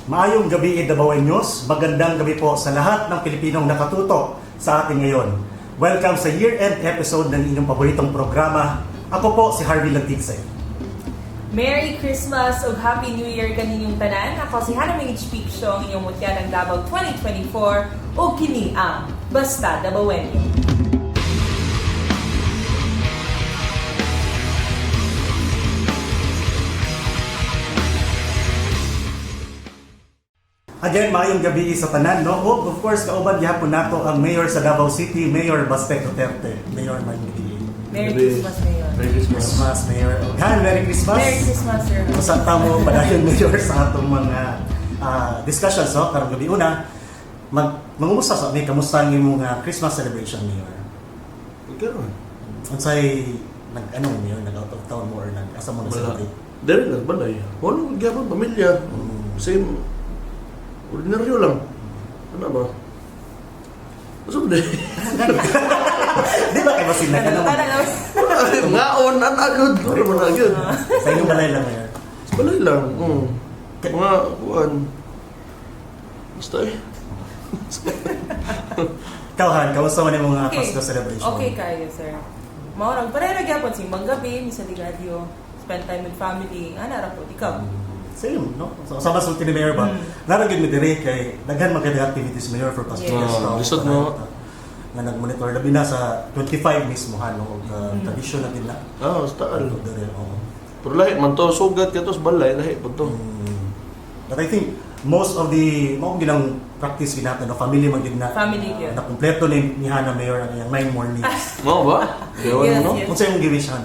Maayong gabi, Dabawenyos. Magandang gabi po sa lahat ng Pilipinong nakatutok sa atin ngayon. Welcome sa year-end episode ng inyong paboritong programa. Ako po si Harvey Lantigsay. Merry Christmas o Happy New Year kaninyong tanan. Ako si Hannah Minich Picsho, ang inyong mutya ng Davao 2024 o kini ang Basta Dabawenyo. Again, maayong gabi sa tanan, no? Oh, of course, kauban gihapon nato ang Mayor sa Davao City, Mayor Baste Duterte. Mayor Magdi. Merry Christmas, Mayor. Merry Christmas. Christmas, Mayor. Han, Merry Christmas. Merry Christmas, sir. Sa tamo padayon Mayor sa atong mga discussions, no? Karong gabi una, mangumusta sa may kamusta ang imong Christmas celebration, Mayor? Okay naman. Unsay nag-ano, Mayor? Nag-out of town mo or nag-asa mo na Wala. celebrate? Dari lang, balay. Walang gyapon pamilya. Same. Ordinaryo lang. Ano ba? Masuk din. Di ba kayo masin na ka naman? Ngaon, anagod. Ano mo na agad? Sa inyong balay lang, Mayor. Balay lang. Mga kuwan. Basta eh. Ikaw, Han, kamusta man yung mga Pasko celebration? Okay kayo, sir. Maurang, pareho gyapon simbang gabi, misa di radio, spend time with family. Ana ra po, ikaw. Same, no? So, sama sulti ni Mayor ba? Naragin mi dire kay daghan maganda activities Mayor for Pasko. Yes. Lisod mo. Nga nag-monitor labi na sa 25 mismo han no, tradition na din na. Basta Ano dire, oo. Pero lahi, man to, sugat ka to sa balay, lahi po to. But I think most of the mao ginang practice ginatan no family man gid na. Family gyud. Na kumpleto ni Hana Mayor ang iyang 9 mornings. Mo ba? Ewan Yes, mo, no? yes. Kung sa imong giwish Han?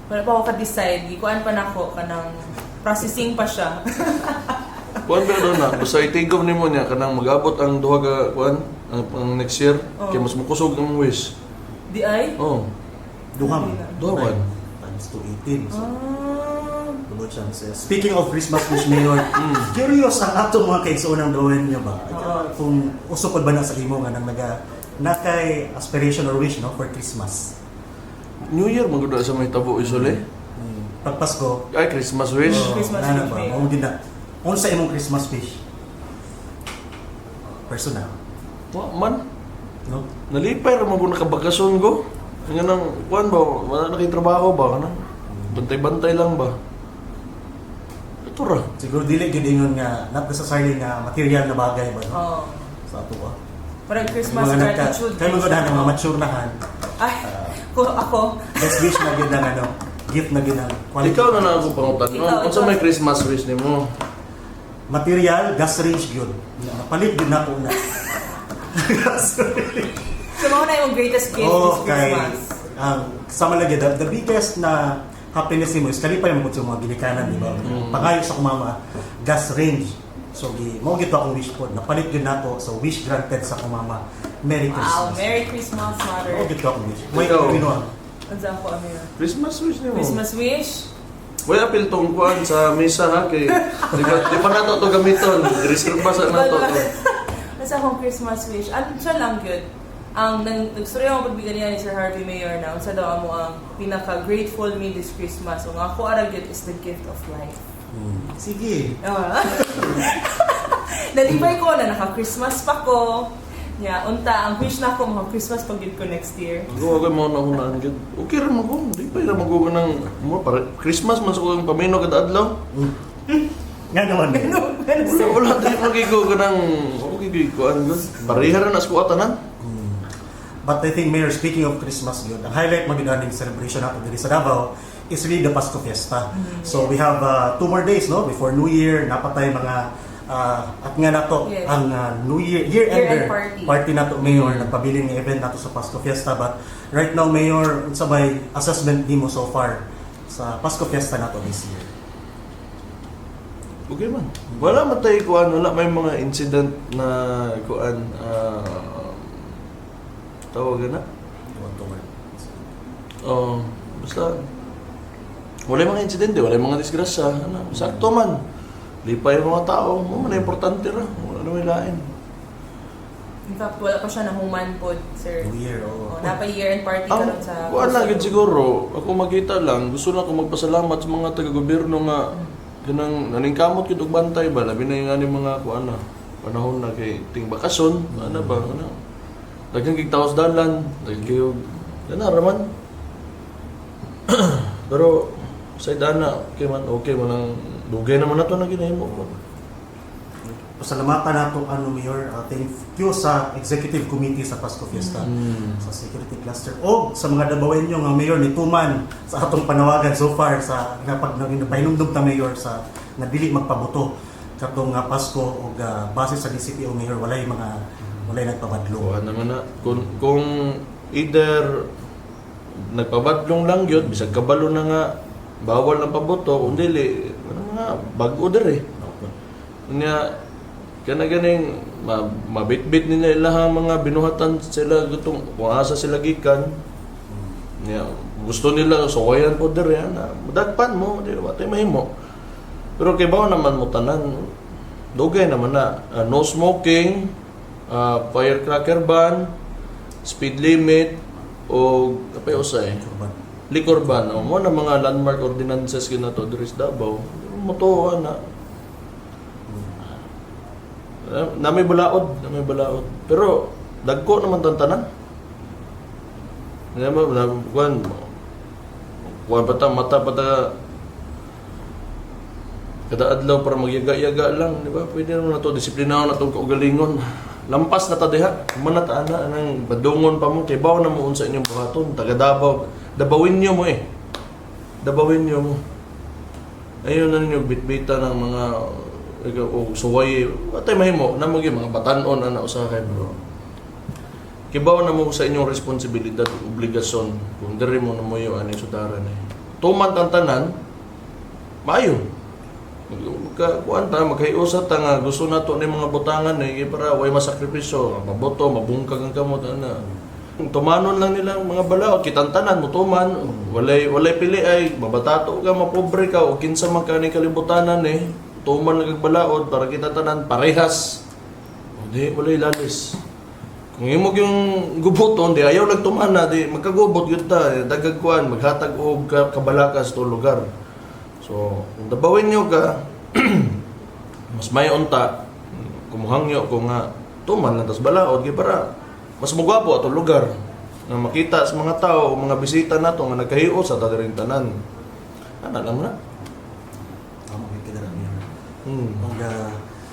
Wala pa ako ka-decide. Gikuan pa nako kanang processing pa siya. Kuan ba doon na? Basta itigom nimo niya kanang mag-abot ang duha ka kuan ang next year Oh. kay mas mukusog ang wish. Di ay? Oh. Duham. Duha man. Times 218. So, Ah. tulad siya says. Speaking of Christmas wish Mayor, curious ang ato mga kaigsoonang dawen niyo ba? Kung usupod ba na sa imo nga nang nakay aspiration or wish no for Christmas. New Year magud sa may tabo isole. Pag Pasko, Ay Christmas wish. Christmas ano wish, ba? Mayor. Mao din na. Ano sa imong Christmas wish? Personal, Wa man. no? Nalipay ra mo nakabakasyon ko. Nga nang kuan ba wala na kay trabaho ba kana? Bantay-bantay lang ba? Ito ra. Siguro dili gid ingon nga not necessarily nga material na bagay ba no? Oh. Sa ato ba? Parang Christmas gratitude. Kaya mga ng mga mature na han. Ay, ako. Best wish na gid ng ano, gift na gid ng quality. Ikaw na lang akong pangutan. Ikaw, Unsa ikaw. may Christmas wish nimo? Material, gas range yun. Napalit din na po na. So, mga na yung greatest gift this Okay. Christmas. Sama lagi, the biggest na happiness mo is kalipay mo sa mga ginikanan, di ba? Pangayo sa kumama, gas range. So, mo gito akong wish po. Napalit yun na po. So, wish granted sa kumama. Merry Wow, Christmas. Merry Christmas, Mother. Mo gito akong wish. May Ikaw. pinuha. Ansa ko, Amir? Christmas wish nimo. Christmas wish? Wala apil tong kuan sa misa ha kay di pa nato to gamiton. Reserve sa nato to. Ansa akong Christmas wish? Ano siya lang good? Ang nagsurya ang pagbigan niya ni Sir Harvey Mayor na unsa daw mo ang pinaka-grateful me this Christmas. Ang ako ara good is the gift of life. Sige. Nalipay ko na naka-Christmas pa ko. Yeah, unta, ang wish na ako mga Christmas pag ko next year. Ako mo na hunaan gid. Okay ra mo ko. Di pa ra mo nang mo para Christmas man sa kong pamino kada adlaw. Nga naman. Wala di magigo kanang okay kuan gud. Pareha ra na sa kuatanan. But I think, Mayor, speaking of Christmas yun, ang highlight magiging celebration natin dito sa Davao is really the Pasko Fiesta. So we have 2 more days no before New Year, napatay mga at nga nato Yes. ang New Year year-ender Year-end party nato Mayor, nagpabiling ng event nato sa Pasko Fiesta. But right now, Mayor, unsa may assessment nimo so far sa Pasko Fiesta nato this year? Okay man. Wala man tayo kuan, wala may mga incident na kuan tawag na. Basta wala mga insidente, wala mga disgrasya, ano, sakto man. Lipay ang mga tao, mo man importante ra, wala na may lain. In fact, wala pa siya na human pod, sir. New Year, Oh, napa year-end party Ang karon sa... kuan lang gid siguro, ako makita lang, gusto lang ako magpasalamat sa mga taga-gobyerno nga kanang naningkamot gyud og bantay ba labi na yung ani mga kuan na panahon na kay ting bakasyon ana ba ana daghang gig taos dalan daghang gyud ana raman pero sa dana okay man ang dugay naman nato na ginahimo ko. Pasalamatan nato Mayor, thank you sa Executive Committee sa Pasko Fiesta, sa Security Cluster, o sa mga dabawenyo nga Mayor ni Tuman sa atong panawagan so far sa napag napahinumdum ta Mayor sa nadili magpaboto katong Pasko o base sa DCPO Mayor walay nagpabadlo. Kuha naman na kung either nagpabadlong lang yun bisag kabalo na nga bawal ng paboto kung dili ano nga bag-o dere nya kana ganing mabitbit nila ilahang mga binuhatan sila gutong kung asa sila gikan nya gusto nila suwayan po dere na dagpan mo di ba tay mahimo pero kay bawo naman mo tanan dugay naman na no smoking, firecracker ban, speed limit o kapay usay liquor ban mo na mga landmark ordinances kinato diri sa Davao mo to na may balaod pero dagko naman tantanan kuan mata kada adlaw para magyaga-yaga lang di ba pwede naman na to disiplinaon na to kaugalingon lampas na ta diha man ta ana nang badungon pa mo kay bawo na mo unsa inyong buhaton taga Davao dabawin niyo mo ayun na ninyo bitbita ng mga o suway atay mahimo na mga batan-on ana usahay bro kibaw na mo sa inyong responsibilidad obligasyon kung diri mo na mo yung ani sudaran tuman tantanan maayo kuan ta magkayusa ta nga gusto nato ni mga butangan para way masakripisyo maboto mabungkag ang kamot ana tumanon lang nila mga balaod kitantanan mo tuman walay pili ay mabatato ka mapobre ka o kinsa man ka ni kalibutanan tuman nagagbalaod para kita tanan parehas o di walay lalis kung imog yung gubuton di ayaw nagtumana di magkagubot gyud ta dagagkuan maghatag og kabalakas to lugar so kung dabawin nyo ka mas may unta kumuhangyo ko nga tuman lang tas balaod kay para mas mugwapo ato lugar na makita sa mga tao mga bisita nato nga nagkahiyo sa tadiring tanan ana lang na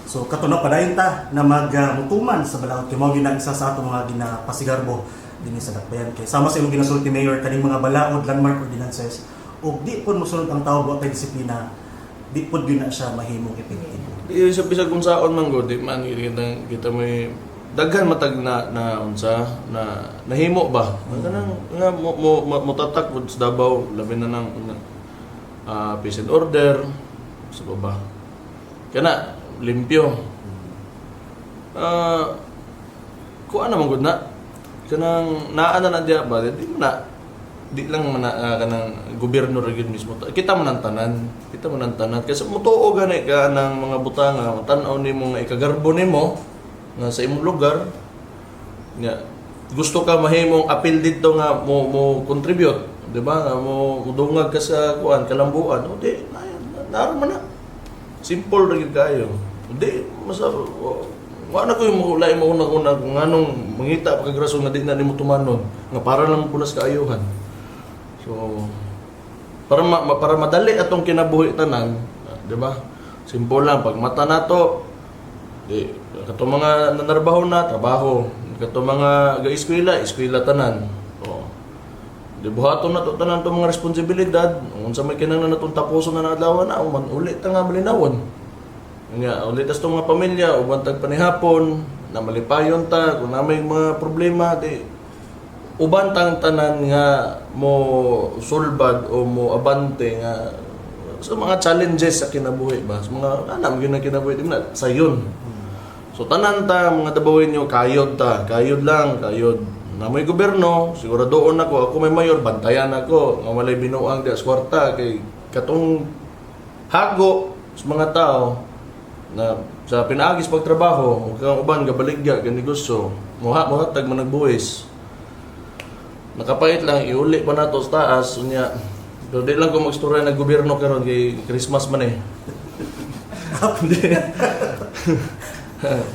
so kato na padayon ta na magmutuman sa balaod kay mao isa sa ato mga ginapasigarbo dinhi sa dakbayan kay sama sa imong ginasulti Mayor kaning mga balaod landmark ordinances ug di pud mosunod ang tao buhat disiplina di pud gyud na siya mahimong epektibo. Isa bisag kung saon man gud di man kita may daghan matag na unsa na nahimo ba kanang nga mo tatak pud sa Davao labi na nang peace and order sa ba kana limpyo kuan naman gud na kanang naa na diya ba di lang man kanang gobyerno ra gyud mismo kita man ang tanan kasi mutuo gani ka ng mga butanga tan-aw nimo nga ikagarbo nimo nga sa imong lugar nga gusto ka mahimong apil dito nga mo contribute di ba nga mo dungag ka sa kuan kalambuan o di naara man na simple ra gyud kayo di wala ko yung lain mo una kung anong mangita pagkagraso nga di na nimo tumanon nga para lang punas kaayuhan so para madali atong kinabuhi tanan di ba simple lang pag mata nato di kato mga nanarbaho na trabaho kato mga eskwela tanan o di buhaton na to tanan to mga responsibilidad unsa may kinahanglan natong tapuson na adlaw na man ulit ta nga malinawon nga ulit as tong mga pamilya o bantag panihapon na malipayon ta kung na may mga problema di uban tang tanan nga mo sulbad o mo abante nga sa mga challenges sa kinabuhi ba sa mga anam gyud na kinabuhi di na sayon so tanan ta mga dabawin nyo kayod lang na may gobyerno siguradoon ako may mayor bantayan ako nga walay binuang di aswarta kay katong hago sa mga tao na sa pinaagis pagtrabaho kang uban gabaligya ka negosyo mohatag man nagbuwis nakapait lang iuli pa nato sa taas unya pero di lang ko magstorya ng gobyerno karon kay Christmas man Backup.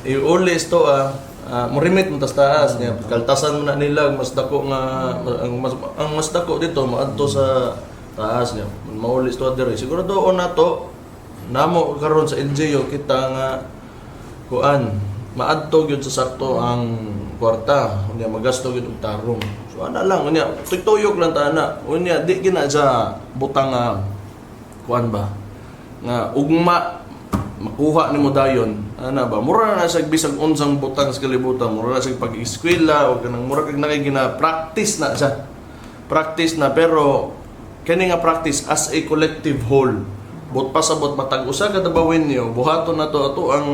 Iulis to mo remit mo tas taas niya kaltasan mo na nila ang mas dako nga ang mas dako dito maadto sa taas niya maulis to dire siguro doon na to namo karon sa LGU kita nga kuan maadto gyud sa sakto ang kwarta unya magasto gyud og tarong so ana lang unya tuyok lang ta ana unya di gina sa butang nga kuan ba nga ugma makuha ni mo dayon ana ba mura na sa bisag unsang butang sa kalibutan mura na sa pag-eskwela o kanang mura kag nakigina practice na siya practice na pero kani nga practice as a collective whole but pasabot matag usa ka dabawin niyo buhaton na to ato ang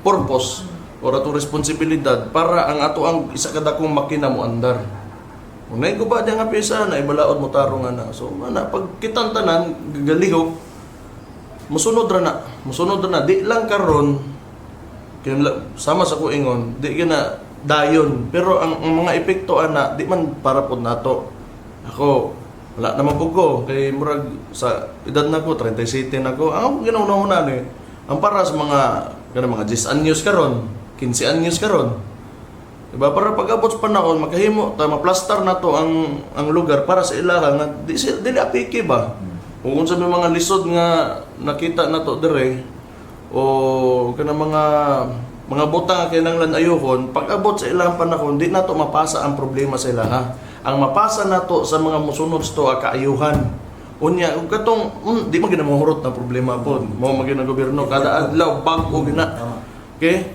purpose or ato responsibilidad para ang ato ang isa ka dakong makina mo andar unay ko ba diya nga pisa na ibalaod mo tarong ana so ana pag kitang tanan gagalihok musunod ra na di lang karon sama sa kuingon di gina dayon pero ang mga epekto ana di man para pod nato ako wala naman pud ko kay murag sa edad nako 37 nako ang ginauna-una ni ang para sa mga kanang mga 10 anyos karon 15 anyos karon diba para pag-abot sa panahon makahimo ta maplastar nato ang lugar para sa ilaha nga dili apiki ba kung sa may mga lisod nga nakita na to dire o kanang mga butang kinahanglan ayuhon pag-abot sa ilang panahon di nato mapasa ang problema sa ilaha ang mapasa nato sa mga mosunod sto kaayuhan unya ug katong di man ginamahurot na problema pod mo magina gobyerno kada adlaw bag-o gina okay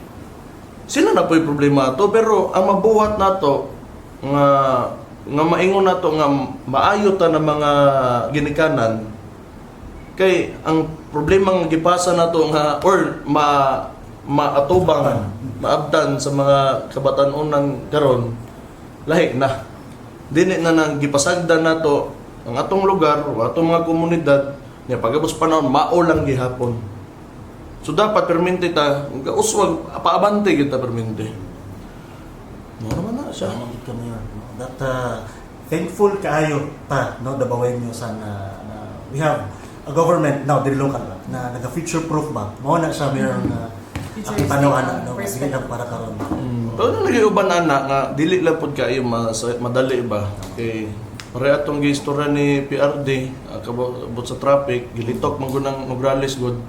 sila na po yung problema to pero ang mabuhat nato nga maingon nato nga maayo ta ng mga ginikanan kay ang problema nga gipasa nato nga or maatubang maabdan sa mga kabatan-onan karon lahi na dili na nang gipasagdan nato ang atong lugar o atong mga komunidad nya pagabot sa panahon mao lang gihapon so dapat permente ta uswag paabante kita permente mo naman na siya Salamat ka na yun. That thankful kaayo ta no dabawin nyo sa na we have a government now the local na naga-future proof ba mao na siya mayroong Futuristic, panawan na no perspective. sige lang para karon. Pero nang lagi uban ana nga dili lang pud kaayo madali ba kay pare atong giistorya ni PRD kabot sa traffic gilitok man gud ang Nograles good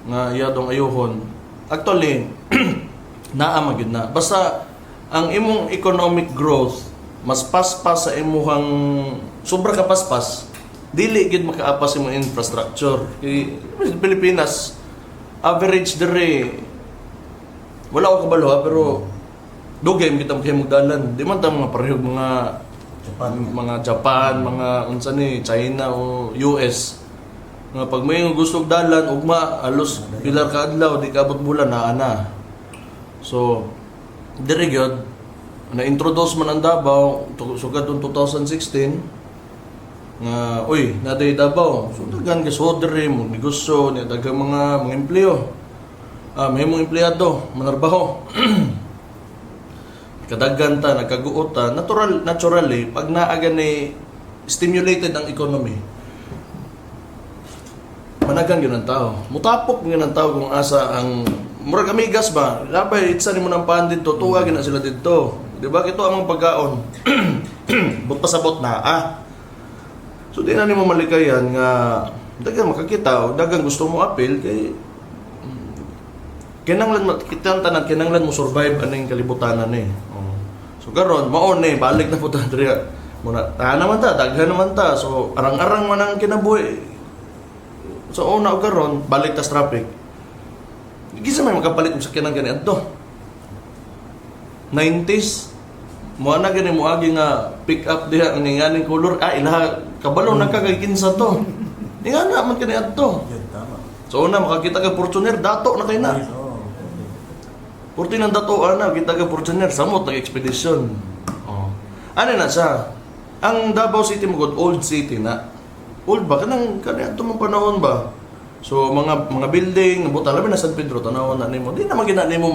nga iyadong ayuhon actually naa man gyud na basta ang imong economic growth mas paspas sa imuhang sobra ka paspas dili gid makaapas imong infrastructure kay Pilipinas average dire wala ko kabalo pero dugay kita magdalan di man ta mga parehog Japan mga unsa ni China o US nga pag may gusto og dalan ugma alos pilar ka adlaw di ka abot bulan na so dire gyud na-introduce man ang Davao sugad 2016 nga oy naday Davao so daghan ka sodre mo negosyo ni daghang mga empleo may mga empleyado manarbaho kadaghan ta nagkaguot ta naturally pag naa gani stimulated ang economy managan gyud ang tao mutapok gyud ang tao kung asa ang murag amigas ba labay itsa nimo nang paan dito tuwa gyud na sila dito di ba kito ang pagkaon but pasabot na so di na nimo malikayan nga dagang makakita o dagang gusto mo appeal kay kinahanglan kitang tanan kinahanglan mo survive aning kalibutanan so karon mao ni balik na pud diri muna naman ta daghan naman ta so arang-arang man ang kinabuhi so una og karon balik ta sa traffic gisa may makapalit mo sa kinang gani adto 90s mo na gani mo agi nga pick up diha ang ninganing color ilaha kabalo nagkagaginsa to nga man kani adto Yun tama. so una makakita ka Fortuner dato na kay na Purti ng dato ana kita ka Fortuner samot nag expedition ano na siya ang Davao City mo god old city na old ba kanang adto man panahon ba so mga building nabuta labi na San Pedro tanawon na nimo di naman gina nimo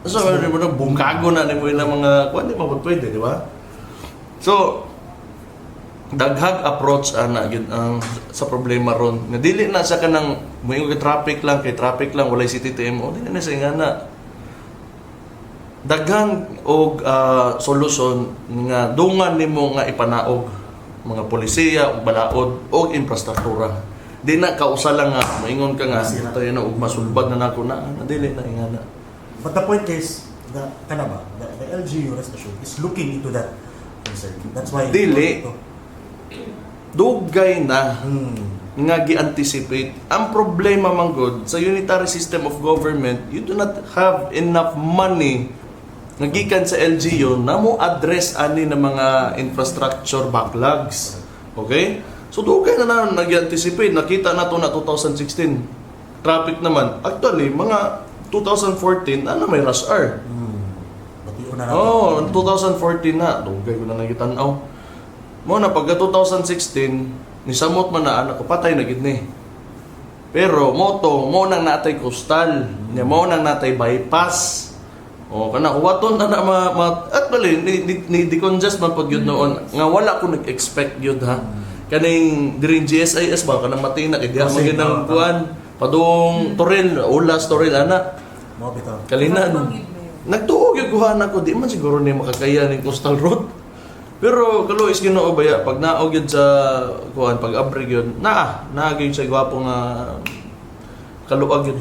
so nimo na bungkago na nimo ilang mga kuan di mo pwede di ba so daghag approach ana gyud ang sa problema ron. Nga dili na sa kanang moingon kay traffic lang walay CTTM o dili na sa ingana. Daghang og solusyon nga dungan nimo nga ipanaog mga polisiya ug balaod og infrastruktura. Di na kausa lang nga moingon ka nga Masira. tayo na og masulbad na nako na dili na ingana. But the point is, the LGU rest assured is looking into that concern. That's why Dili. Dugay na Hmm. nga gi-anticipate. Ang problema man gud sa unitary system of government, you do not have enough money nga gikan sa LGU na mo address ani ng mga infrastructure backlogs. Okay? So dugay na nag-anticipate. Nakita na to na 2016. Traffic naman. Actually, mga 2014 may rush hour. Batiyo na natin. Oh, 2014 na. Dugay ko na nagitanaw. Mo na pagka 2016, nisamot man na anak ko, patay na gid ni. Pero mo nang natay coastal, nya mo nang natay bypass. O kana kuwaton na actually ni decongest man pud gyud noon nga wala ko nag-expect gyud ha. Kaning diring GSIS ba kanang matina kay diha Kasi, maginang kuan padung Toril, ulas Toril ana. Mo bitaw. Kalinan. Nagtuog yung kuhana ko, di man siguro ni makakaya ng coastal road. Pero kaluis Ginoo baya pag naog yun sa kuhan pag abrig yun, naagay sa gwapo nga kaluag yun.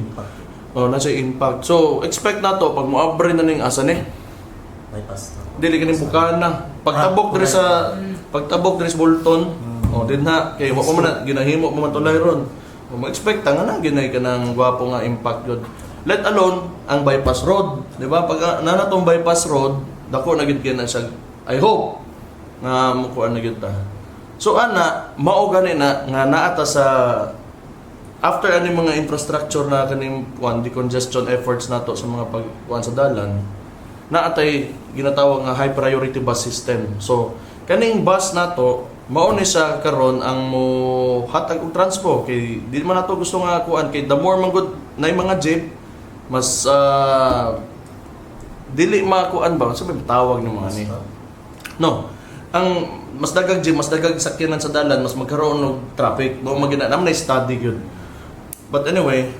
Oh, nasa impact. So, expect na to pag moabri na ning asa ni. Bypass. Dili kaning bukana. Pagtabok diri sa Bolton. Oh, din na kay wa pa man na ginahimo mo man tulay ron. Mo-expect nga na ginay ka ng gwapo nga impact yun. Let alone ang bypass road, di ba? Pag nanatong bypass road, dako na gid na siya. I hope nga mukuan na gid ta. So ana mao gani na nga naata sa after ani mga infrastructure na kaning kuan decongestion efforts nato sa mga pagkuan sa dalan, naatay ginatawag nga high priority bus system. So kaning bus nato mao ni sa karon ang mo hatag og transpo kay di man nato gusto nga kuan kay the more man good na mga jeep mas dili makuan ba sabi tawag ni mga ni. No. Ang mas dagag jeep, mas dagag sakyanan sa dalan, mas magkaroon og traffic. No magina na study gyud. But anyway,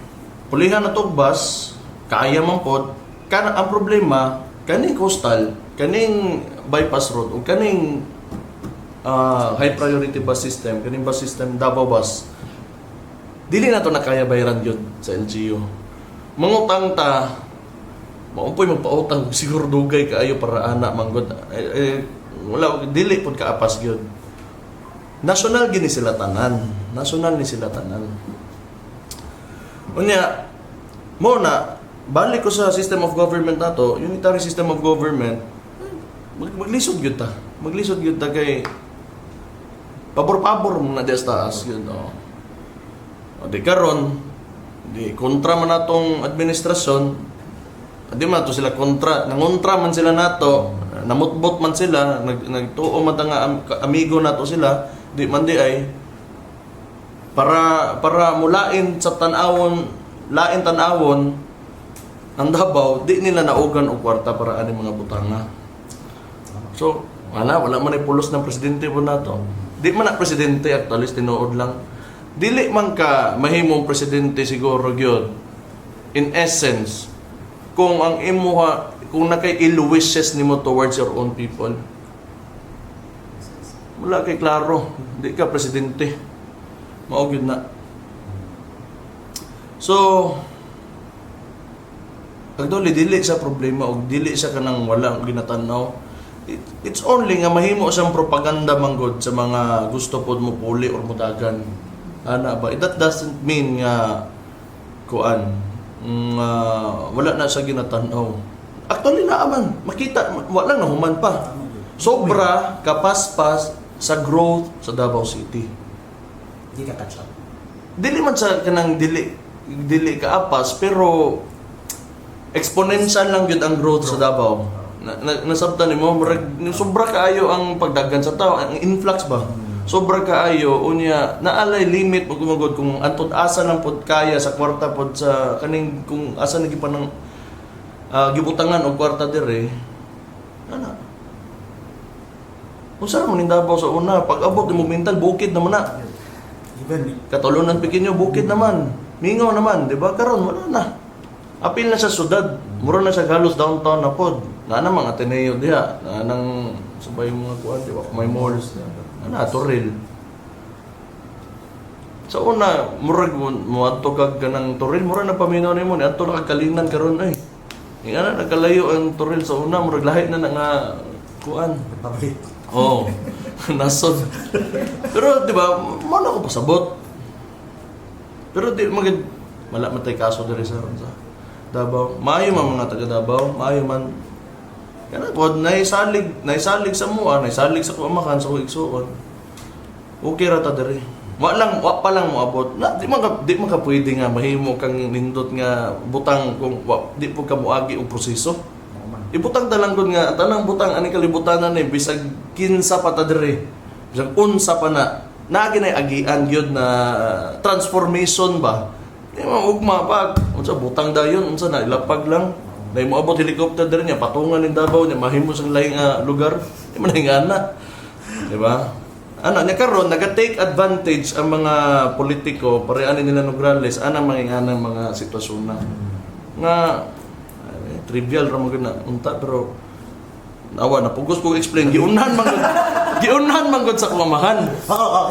pulihan na tog bus, kaya man pod. Ang problema kaning coastal, kaning bypass road ug kaning high priority bus system, kaning bus system Davao Bus. Dili na to nakaya bayaran gyud sa LGU. Mangutang ta, maumpoy magpautang siguro dugay kaayo para ana manggod. Wala dili pud kaapas gyud. National gini sila tanan. National ni sila tanan. Unya mo na balik ko sa system of government nato, unitary system of government. Maglisod gyud ta. Maglisod gyud ta kay pabor-pabor mo na di taas gyud. O di karon di kontra man natong administrasyon. Di man to sila kontra, nangontra man sila nato. Namutbot man sila, nagtuo man nga amigo nato sila, di man di ay para mulain sa lain tanawon ang Davao, di nila naugan og kwarta para ani mga butanga. So, wala man ay pulos ng presidente po nato. Di man na presidente actually tinuod lang. Dili man ka mahimong presidente siguro gyud. In essence, kung ang imuha kung nakay ill wishes nimo towards your own people. Wala kay klaro, di ka presidente. Mao gyud na. So, pagduli dili sa problema og dili sa kanang wala ginatanaw. It's only nga mahimo siyang propaganda manggod sa mga gusto pod mo puli or mudagan. Ana ba? That doesn't mean nga kuan wala na sa ginatanaw. Actually naaman, makita, wala na human pa. Sobra kapaspas sa growth sa Davao City. Hindi ka catch up. Dili man sa kanang dili kaapas pero exponential lang gyud ang growth sa Davao. Nasabtan nimo sobra kaayo ang pagdaghan sa tao, ang influx ba. Sobra kaayo unya naalay limit mo gumagod kung antud asa lang pod kaya sa kwarta pod sa kaning kung asa nagipanang gibutangan og kwarta dire ana Unsa ra man ning Davao sa una, pag abot ni mental bukid naman na. Even, Katulunan Pequeño bukid naman. Mingaw naman, di ba? Karon wala na. Apil na sa syudad. Mura na siya halos downtown na pod. Na mga Ateneo diha, na nang sabay mga kuan, di ba? May malls. Na Toril. Sa una, murag mo adto kag kanang Toril, mura na paminaw nimo ni adto na kag Kalinan karon ay. Ingana nagkalayo ang Toril sa una, murag lahi na nga kuan. public. Oo. Nasod. Pero di ba, mo na ko pasabot. Pero di magid wala man tay kaso diri sa Davao. Maayo man mga taga Davao, maayo man. Kana pod naisalig sa mua, naisalig sa kuamakan sa igsuon. Okay ra ta diri. Wa pa lang mo abot. Na di man ka pwede nga mahimo kang nindot nga butang kung di po ka moagi og proseso. Ibutang talang gud nga tanang butang ani kalibutanan ni bisag kinsa pa ta diri. Bisag unsa pa na naginay agian gyud na transformation ba. Di man ugma pa unsa butang dayon unsa na ilapag lang. Dahil mo abot helicopter diri niya patungan ni Davao niya mahimo sang laing lugar. Di man ingana. Di ba? Ano nya karon naga-take advantage ang mga politiko parehan nila Nograles anang manginganang mga sitwasyon na nga trivial ra mo gud na unta pero awa na pugos ko explain giunhan man gud sa kumamahan.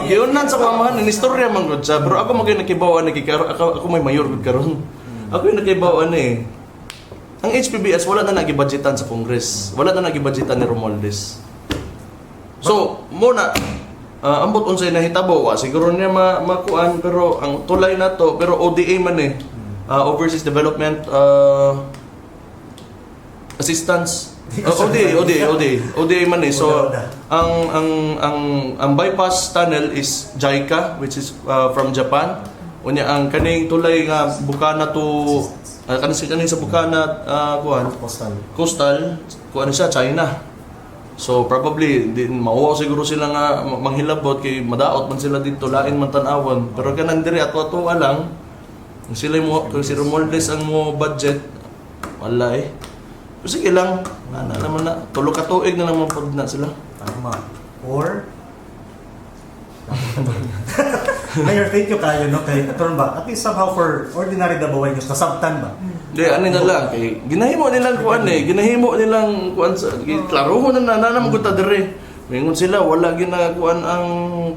Giunhan sa kumamahan ni istorya man gud siya pero ako magay nakibawan ako may mayor gud karon. Ako yung nakibawan eh. Ang HPBS wala na nagibudgetan sa Congress. Wala na nagibudgetan ni Romualdez. So, muna ambot unsay nahitabo wa siguro niya makuan pero ang tulay na to pero ODA man eh. Overseas Development Assistance. ODA man eh. So ang bypass tunnel is JICA which is from Japan. Unya ang kaning tulay nga Bukana to kaning sa Bukana kuan coastal kuan siya China. So probably din mauwa siguro sila nga manghilabot kay madaot man sila dito lain man tan-awon pero kanang diri ato lang sila mo kung si Romualdez ang mo budget wala eh. Pero sige lang, naman na. Tulo ka tuig na naman pod na sila. Tama. Or, Mayor, thank you kayo, no? Kay Atron ba? At least somehow for ordinary Dabawenyo, kasabtan ba? Hindi, ano na lang. Kay, ginahimo nilang kuan eh. Ginahimo nilang kuan sa... Klaro mo na naman ko ta diri. Mingon sila, wala ginagakuan ang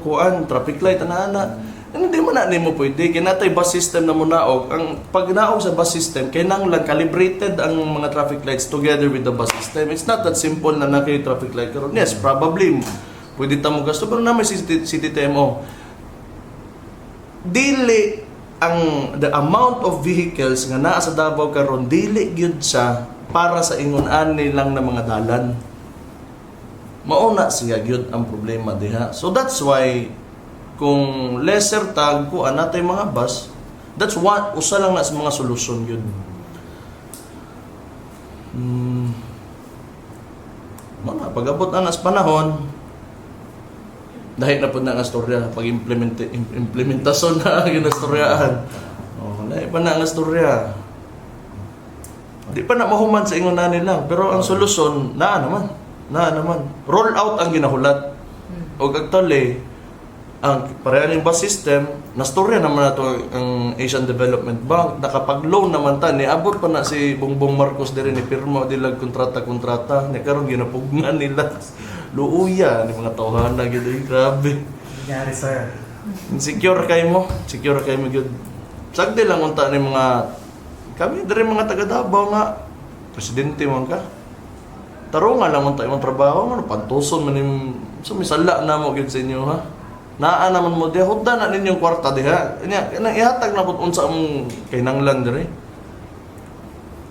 kuan, traffic light, ana-ana. Hindi mo na nimo pwede kinatay bus system na munaog ang pag naog sa bus system kinahanglan calibrated ang mga traffic lights together with the bus system. It's not that simple na nakay traffic light karon. Yes, probably pwede ta mo gasto pero na may city TMO. Dili ang the amount of vehicles nga naa sa Davao karon dili gyud siya para sa ingon-ani lang na mga dalan. Mauna siya gyud ang problema diha. So that's why kung lesser tag ko anatay mga bus, that's one usa lang na sa mga solusyon yun. Mga pag-abot na nas panahon dahil na po na ang storya pag implementasyon na ginastoryahan. Dahil pa na ang storya. Di pa na mahuman sa ingon na nila pero ang solusyon na naman. Roll out ang ginahulat. Og actually ang parehong bus system, nastorya naman na ito ang Asian Development Bank. Nakapag-loan naman ta, niabot pa na si Bongbong Marcos din ni pirma dilag kontrata. Nagkaroon ginapugnan nila. Luuya, ni mga tauhan na gito. Grabe. Nangyari, sir. Secure kayo mo. Good. Sagdi lang unta ni mga, kami din mga taga-Davao nga, presidente man ka. Taro nga lang unta yung trabaho, pantuson man yung, sumisala na mo gid sa inyo ha. Naa naman mo diha hudda na ninyong kwarta diha. Nya nang ihatag na pud unsa among kinahanglan diri.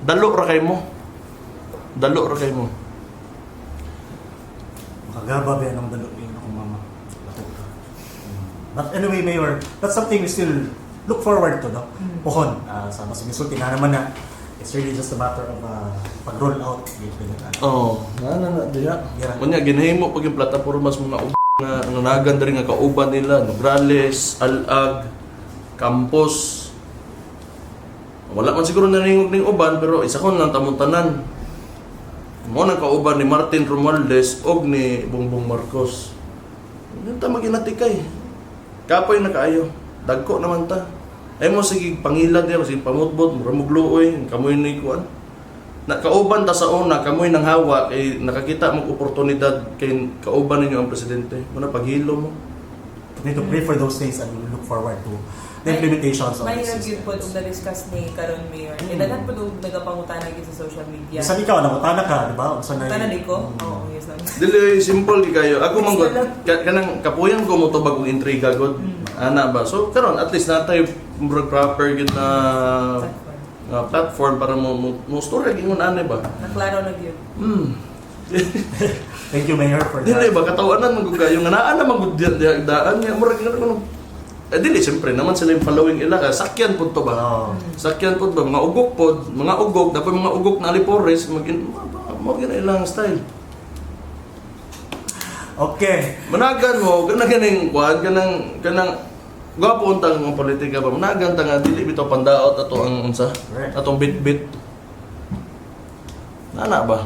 Dalo ra kay mo. Makagaba ba ang dalo yung akong mama. But anyway, Mayor, that's something we still look forward to, no? Pohon, sa mas misulti na naman na it's really just a matter of pag-roll out. Na diha. Unya ginahimo pag yung plataporma sa mga nga nanagan diri nga kauban nila Nograles, Alag, Campos. Wala man siguro naningog ning uban pero isa kon lang tamong tanan. Mo nang kauban ni Martin Romualdez og ni Bongbong Marcos. Yun ta maginatikay. Kapoy na kaayo. Dagko naman ta. Ay mo sige pangilan niya, sige pamutbot, ramugluoy, kamoy ni kuan. Nakauban ta sa una, kamoy nang hawa kay nakakita mo oportunidad kay kauban ninyo ang presidente. Muna paghilo mo. We need to pray for those things and we look forward to the implementations of May this review po systems. na-discuss ni Karon Mayor. Kailangan po itong nagapangutana sa social media. Bisan ikaw, nakutana ka, di ba? Unsa na Tana di ko? Oo, yes lang. Dili simple di kayo. Ako manggod kanang kapuyan ko mo to bagong intriga god. Ana ba? So karon at least natay murag proper gid na platform para mo story gingon ane ba. Naklaro na yun. Thank you, Mayor, for Dili that. ba katawanan man gud kayo nga naa na man gud daan nga murag dili siyempre naman sila yung following ila ka sakyan pud to ba. Oo. Sakyan pud ba mga ugok pod, mga ugok dapat mga ugok na alipores mo gina ilang style. Okay. Managan mo, ganing kuan kanang gwapo untang mga politika ba. Managan ta nga dili bitaw pandaot ato ang unsa. Correct. Atong bit-bit. Nana ba?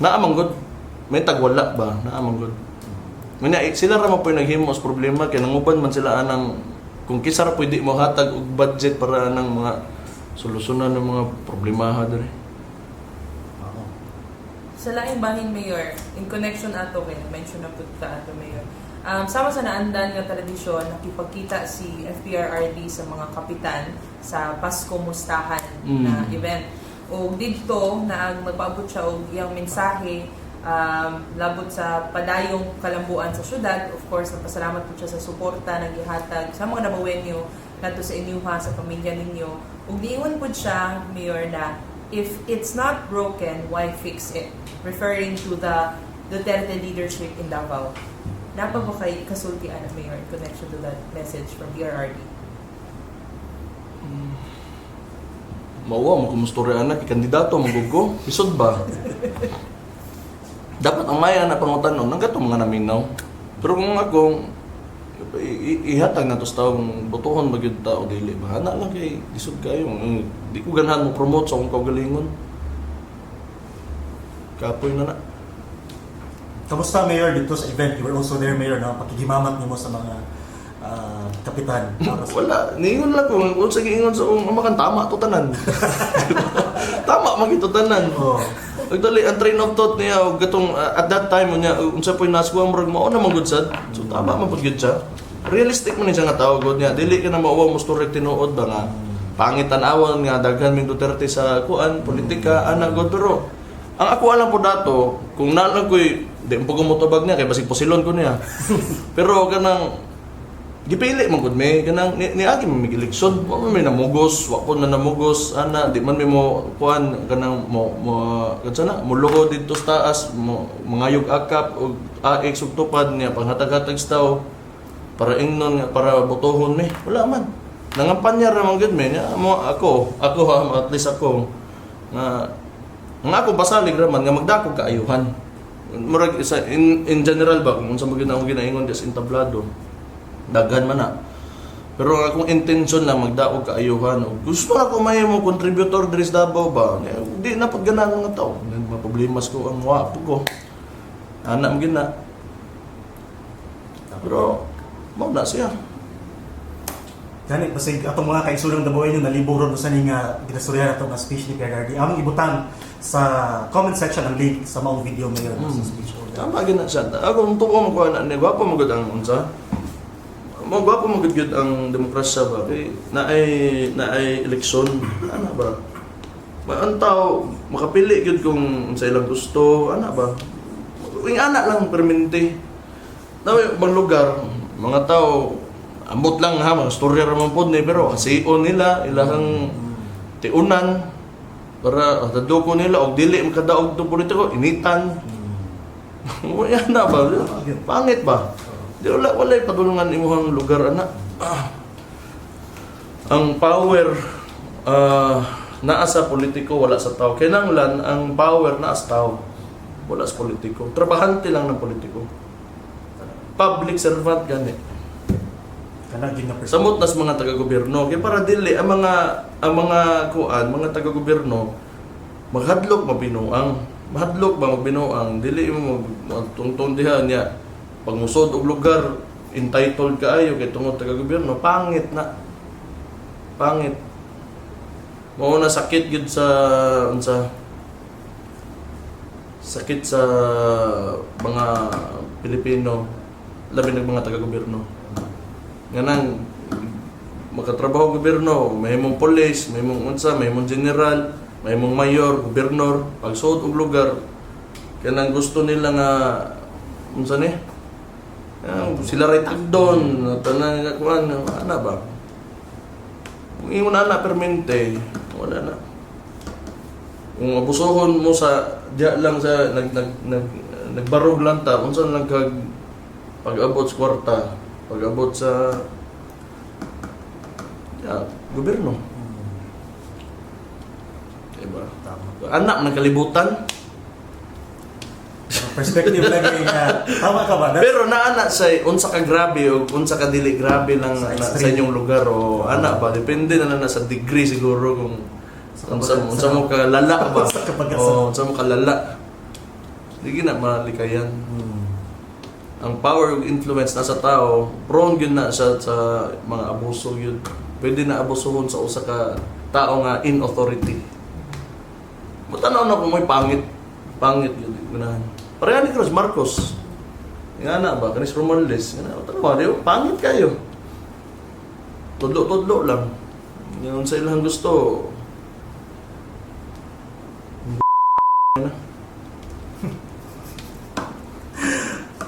Naamang good. May tagwala ba? Naamang good. Muna sila ra mo po naghimo sa problema kay nanguban man sila anang kung kisa ra pwede mo hatag og budget para anang mga solusyonan ng mga problemaha diri. Oo. Sa laing bahin, Mayor, in connection ato kay mention na po ka ato, Mayor. Sama sa naandan nga tradisyon, nakipagkita si FPRRD sa mga kapitan sa Pasko Mustahan na event. O dito na ang magpaabot siya og iyang mensahe labot sa padayong kalambuan sa syudad. Of course, nagpasalamat po siya sa suporta na gihatag sa mga nabawenyo nato sa inyo ha, sa pamilya ninyo. Ug diingon po siya, Mayor, na if it's not broken, why fix it? Referring to the Duterte leadership in Davao. Napa ba kay kasultian, Mayor, in connection to that message from PRRD? Mauwa mo kumustorya anak kandidato magugo isod ba? Dapat ang maya na pangutan nang gato mga naminaw. Pero kung ako ihatag na to sa taong butuhon magyud ta o dili ba ana lang kay isod kayo. Di ko ganahan mo promote sa akong kaugalingon. Kapoy na na. Kamusta, Mayor, dito sa event? You were also there, Mayor, no? Pakigimamat nimo sa mga kapitan. Wala, niingon lang kung unsa giingon sa makan tama to tanan. Tama man gito tanan. Oo. Actually, ang train of thought niya, og gatong at that time niya, unsa po'y naswa murag mao na man gud sad. So tama man pud gyud siya. Realistic man siya nga tao gud niya. Dili ka na mauwa mo story tinuod ba nga pangit tan-awon nga daghan ming Duterte sa kuan politika ana gud pero ang ako alam po dato kung nalang ko'y di mo pagumutubag niya kay basig posilon ko niya. Pero kanang gipili man gud may kanang niagi man migiligson wa man may namugos wa po na namugos ana di man may mo kuan kanang mo kansa na muluhod dito sa taas mangayog akap og aik sug tupad niya panghatag-hatag sa tao para ingnon nga para botohon me wala man nangampanya ra man gud me niya mo ako at least ako nga ako pasalig ra man nga magdako kaayuhan murag isa in general ba kung unsa mo ginaong ginaingon des entablado daghan man na. Pero ang akong intention lang magdaog kaayuhan. Gusto ako may mo contributor diri sa Davao ba? Di na pud ganahan nga tao. Mga problemas ko ang wapo ko. Ana man gina. Pero mao na siya. Gani, basig atong mga kaigsulang dabuhay nyo nalibong ron sa nga ginastorya nato nga speech ni PRRD. Among ibutang sa comment section ang link sa maong video Mayor sa speech ko. Tama gina siya. Ako unto ko mo na ni wapo mo gud ang unsa. Magwapo magud ang demokrasya ba kay naay eleksyon ana ba ang tao makapili gyud kung sa ilang gusto ana ba ing ana lang permente nawe bang lugar mga tao ambot lang ha mga storya ra man pod ni pero kasiun nila ilahang tiunan para tadoko nila og dili makadaog to politiko initan wala na ba pangit ba. Di walay padulungan imuhang lugar ana. Ang power naa sa politiko wala sa tao. Kinahanglan ang power naa sa tao wala sa politiko. Trabahante lang ng politiko. Public servant gani. Kana gyud nga Samot nas mga taga-gobyerno kay para dili ang mga kuan, mga taga-gobyerno maghadlok mabinuang. Mahadlok ba mabinuang, dili mo magtungtong diha niya. Pag musod og lugar, entitled kaayo kay tungod taga gobyerno, pangit na. Pangit. Mao na sakit gid sa unsa sakit sa mga Pilipino, labi ng mga taga-gobyerno. Nga nang makatrabaho gobyerno, may mong police, may mong unsa, may mong general, may mong mayor, gobernador, pag suot og lugar, kanang gusto nila nga unsa ni? Sila ray tagdon, tanan nga kuan, ana ba? Kung ingon na permente, wala na. Kung abusohon mo sa diya lang sa nagbarog lang ta, unsa lang kag pag-abot sa kwarta, pag-abot sa gobyerno. Diba? Tama. Anak ng kalibutan. Perspective lagi nga. Tama ka ba? Pero naana sa unsa ka grabe o unsa ka dili grabe lang Sa sa extreme. inyong lugar o ana ba depende na sa degree siguro kung unsa mo ka lala ba Sa kapag-asa. o unsa mo ka lala. Di na malikayan. Ang power of influence nasa tao, prone yun na sa mga abuso yun. Pwede na abusuhon sa usa ka tao nga in authority. Matanaw na kung may pangit yun. Ganahan. Pareha ni Cruz Marcos. Nga na ba? Kanis Romales. Nga na. Tanaw, pangit kayo. Tudlo lang. Yun sa ilang gusto.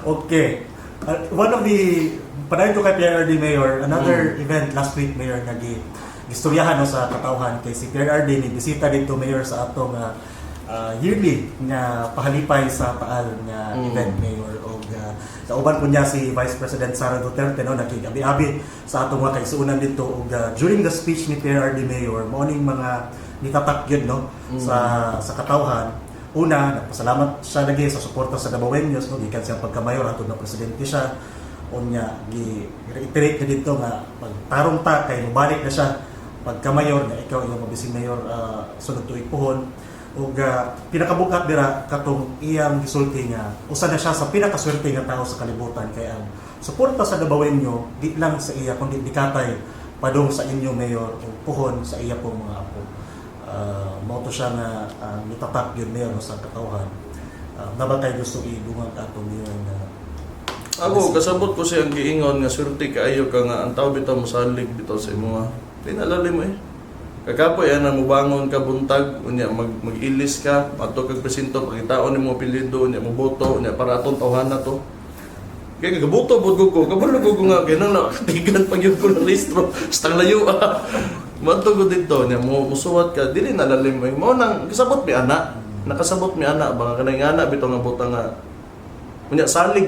Okay. One of the panayon ko kay PRRD Mayor, another event last week, Mayor, istoryahan no, sa katawhan kay si PRRD ni bisita dito Mayor sa atong yearly nga pahalipay sa Taal nga event, Mayor, og sa uban po niya si Vice President Sara Duterte no, nakigabi-abi sa atong mga kaisunan dito og during the speech ni PRRD Mayor, mao ning mga nitatak yun no sa katawhan. Una, nagpasalamat siya lagi sa suporta sa Dabaweños, no, gikan siyang pagkamayor atong na presidente siya. Unya gi-reiterate na dito nga pagtarong ta kay mubalik na siya pagkamayor nga ikaw yung mabising mayor sunod tuig puhon. Ug pinakabukat dira katong iyang gisulti nga usa na siya sa pinakaswerte nga tao sa kalibutan kay ang suporta sa Dabaweño di lang sa iya kundi dikatay padung sa inyo mayor ug puhon sa iya pong mga apo. Mao to siya nga nitatak yun mayor no, sa katawhan. Nabatay gusto idungag ato mayor na Ako, kasabot ko siyang giingon nga swerte kaayo ka nga ang tao bitaw mosalig bitaw sa imo. Pinalalim mo eh. Kakapoy ana mo bangon ka buntag unya mag-ilis ka adto kag presinto pagitaon nimo apelyido unya mo boto unya para atong tawhana to. Kaya gabuto bud ko kabalo ko nga kay nang nakatigan pag yung ko na rehistro stang layo. Madto ko dito unya mo musuwat ka dili nalalim mo nang kasabot mi ana. Nakasabot mi ana ba nga kanang ana bitaw nga butang nga unya salig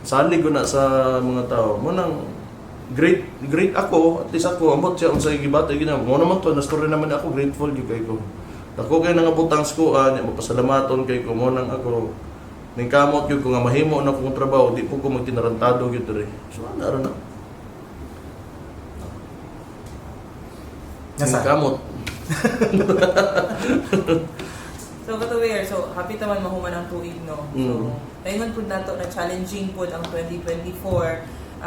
Salig ko na sa mga tao. Mo nang great ako, at least ako, amot siya unsay gibata gina. Mo naman to, na story naman ako, grateful gyud kay ko. Ako kay nangabutang skuan, mapasalamaton kay ko mo nang ako. Ning kamot gyud ko nga mahimo na kong trabaho, di po ko magtinarantado gyud diri. So ana ra na. Ning nasa kamot. So, Katuwir, so happy naman mahuman ang tuig, no? So, ayun po nato na challenging po ang 2024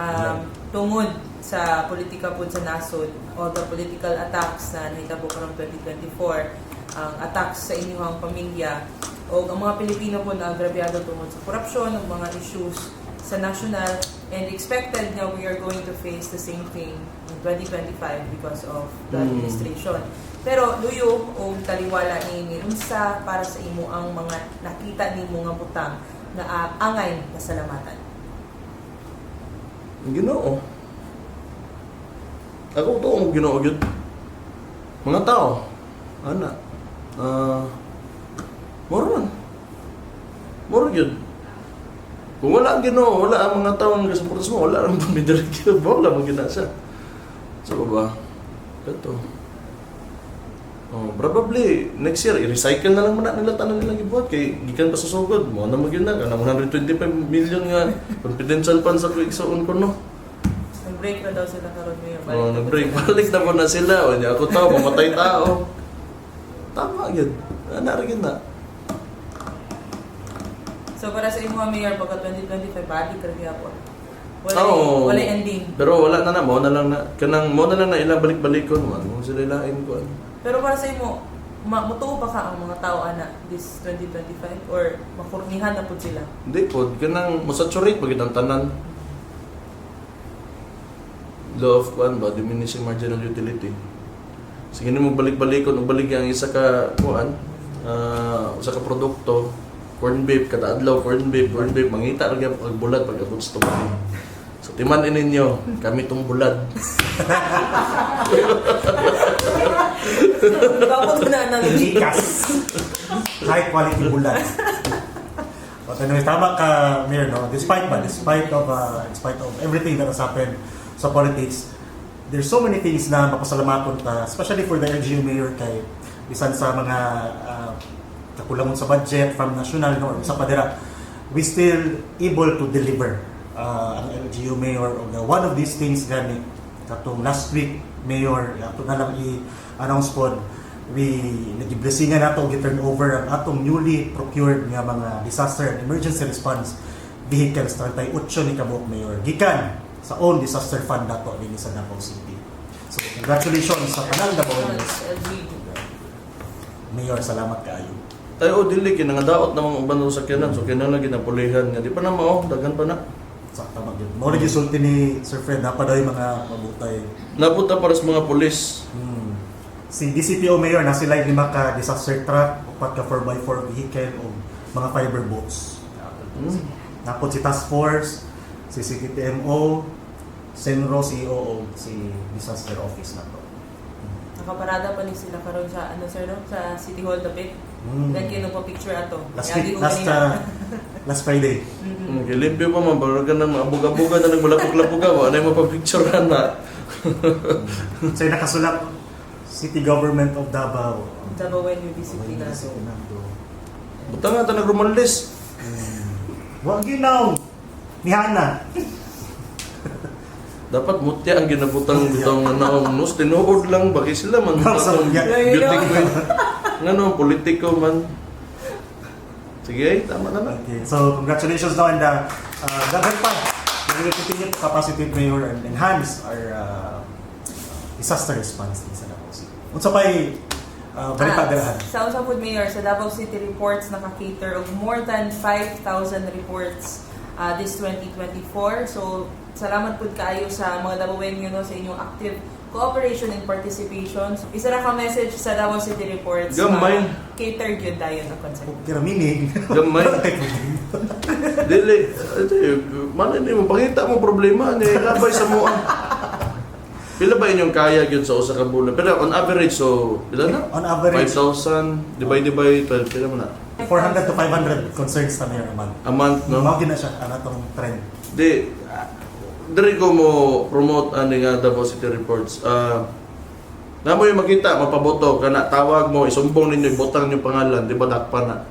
tungod sa politika po sa nasod, all the political attacks na nahitabo ko ng 2024, ang attacks sa inyong pamilya, o ang mga Pilipino po na agrabyado tungod sa korupsyon, ang mga issues sa national, and expected na we are going to face the same thing in 2025 because of the administration. Pero luyo o taliwala ni unsa para sa imo ang mga nakita nimo nga butang na angay pasalamatan. Ginoo. Ako to ang Ginoo gyud. Mga tao, ana. Moro gyud. Kung wala ang Ginoo, wala ang mga tao nga suporta mo, wala ang pamidirigyo, wala man ginasa. So ba? Ito. Oh, probably next year i-recycle na lang muna nila tanan nilang gibuhat kay gikan pa sa sugod mo na magyud na kana 125 million nga confidential funds sa igsoon ko no. Nag-break na daw sila karon ngayon. Oh, nag-break balik na po na sila o niya ako tao mamatay tao. tama yun. Ana rin na. So para sa imo mayor pagka 2025 balik ra gyapon. Wala Oo. wala ending. Pero wala na mo na lang na kanang mo na lang na ilang balik-balikon man. Mo sila ilain ko. Pero para sa imo mutuo pa ka ang mga tao ana this 2025 or makurnihan na pud sila. Hindi po, kanang masaturate pag ang tanan. Law of kuan ba, diminishing marginal utility. Sige mo balik-balikon ug balik ang isa ka kuan, usa ka produkto, corn beef kada adlaw, corn beef, mangita ra gyud pag bulad pag abot sa tubig. So timan ninyo, kami tong bulad. Dapat na nang Ikas. High quality bulan. But anyway, tama ka, Mayor, no? Despite of everything that has happened sa politics, there's so many things na mapasalamaton ta, especially for the LGU Mayor kay bisan sa mga kakulangon sa budget from national no, or sa padera, we still able to deliver ang LGU Mayor of one of these things gani katong last week Mayor ato na lang i-announce pod we nag-blessingan nato gi-turn over ang atong newly procured nga mga disaster and emergency response vehicles 38 ni kabuok Mayor gikan sa own disaster fund nato dinhi sa Davao City. So congratulations sa tanang Davao Mayor, salamat kaayo. Tayo dili kay nangadaot na mga uban sa sakyanan so kinahanglan ginapulihan nga di pa na mao daghan pa na. Sakta magyud. Mao lagi sulti ni Sir Fred napaday mga mabutay. Napunta para sa mga pulis. Si DCPO Mayor na sila 5 ka disaster truck, 4 ka 4x4 vehicle o mga fiber boats. Napod si Task Force, si CTTMO, Senro, CEO o si Disaster Office na to. nakaparada pa ni sila karon sa ano sir no sa City Hall dapit. Lagi no pa picture ato. Last Lagi week, ko kanina. last Friday. Gilimpyo pa man, parang ka nang abog-aboga na nagmalapog-lapog ka, wala na yung mapapicturean na. So yung nakasulat, City Government of Davao. Davao when you visit na so. Buta nga ito nag-rumalis. Wag ginaw! Ni Hana. Dapat mutya ang ginabutang bitong naong nus, tinuod lang, baki sila man. Beauty queen. Nga no, politiko man. Sige, tama na. Okay, so congratulations now and daghan pa. We will continue to capacitate mayor and enhance our disaster response din sa Davao City. Unsa pa'y balita dirahan? Sa usang food mayor sa Davao City reports naka-cater of more than 5,000 reports this 2024. So salamat pud kaayo sa mga Davaoenyo no sa inyong active cooperation and participation. So, isa ra ka message sa Davao City reports. Gamay. Cater gyud dayon ang concept. Kiraminig. Gamay. Dili, man ni mo pakita mo problema ni labay sa mo. Pila ba inyong kaya gyud sa usa ka bulan? Pero on average so pila na? On average 5,000 divide by 12 pila mo na? 400 to 500 concerns na mayor a month. A month no? Mao gina siya ana tong trend. Di diri ko mo promote ani nga Davao City Reports. Na mo yung makita, mapaboto kana tawag mo, isumbong ninyo, ibutang niyo pangalan, di ba dakpa na.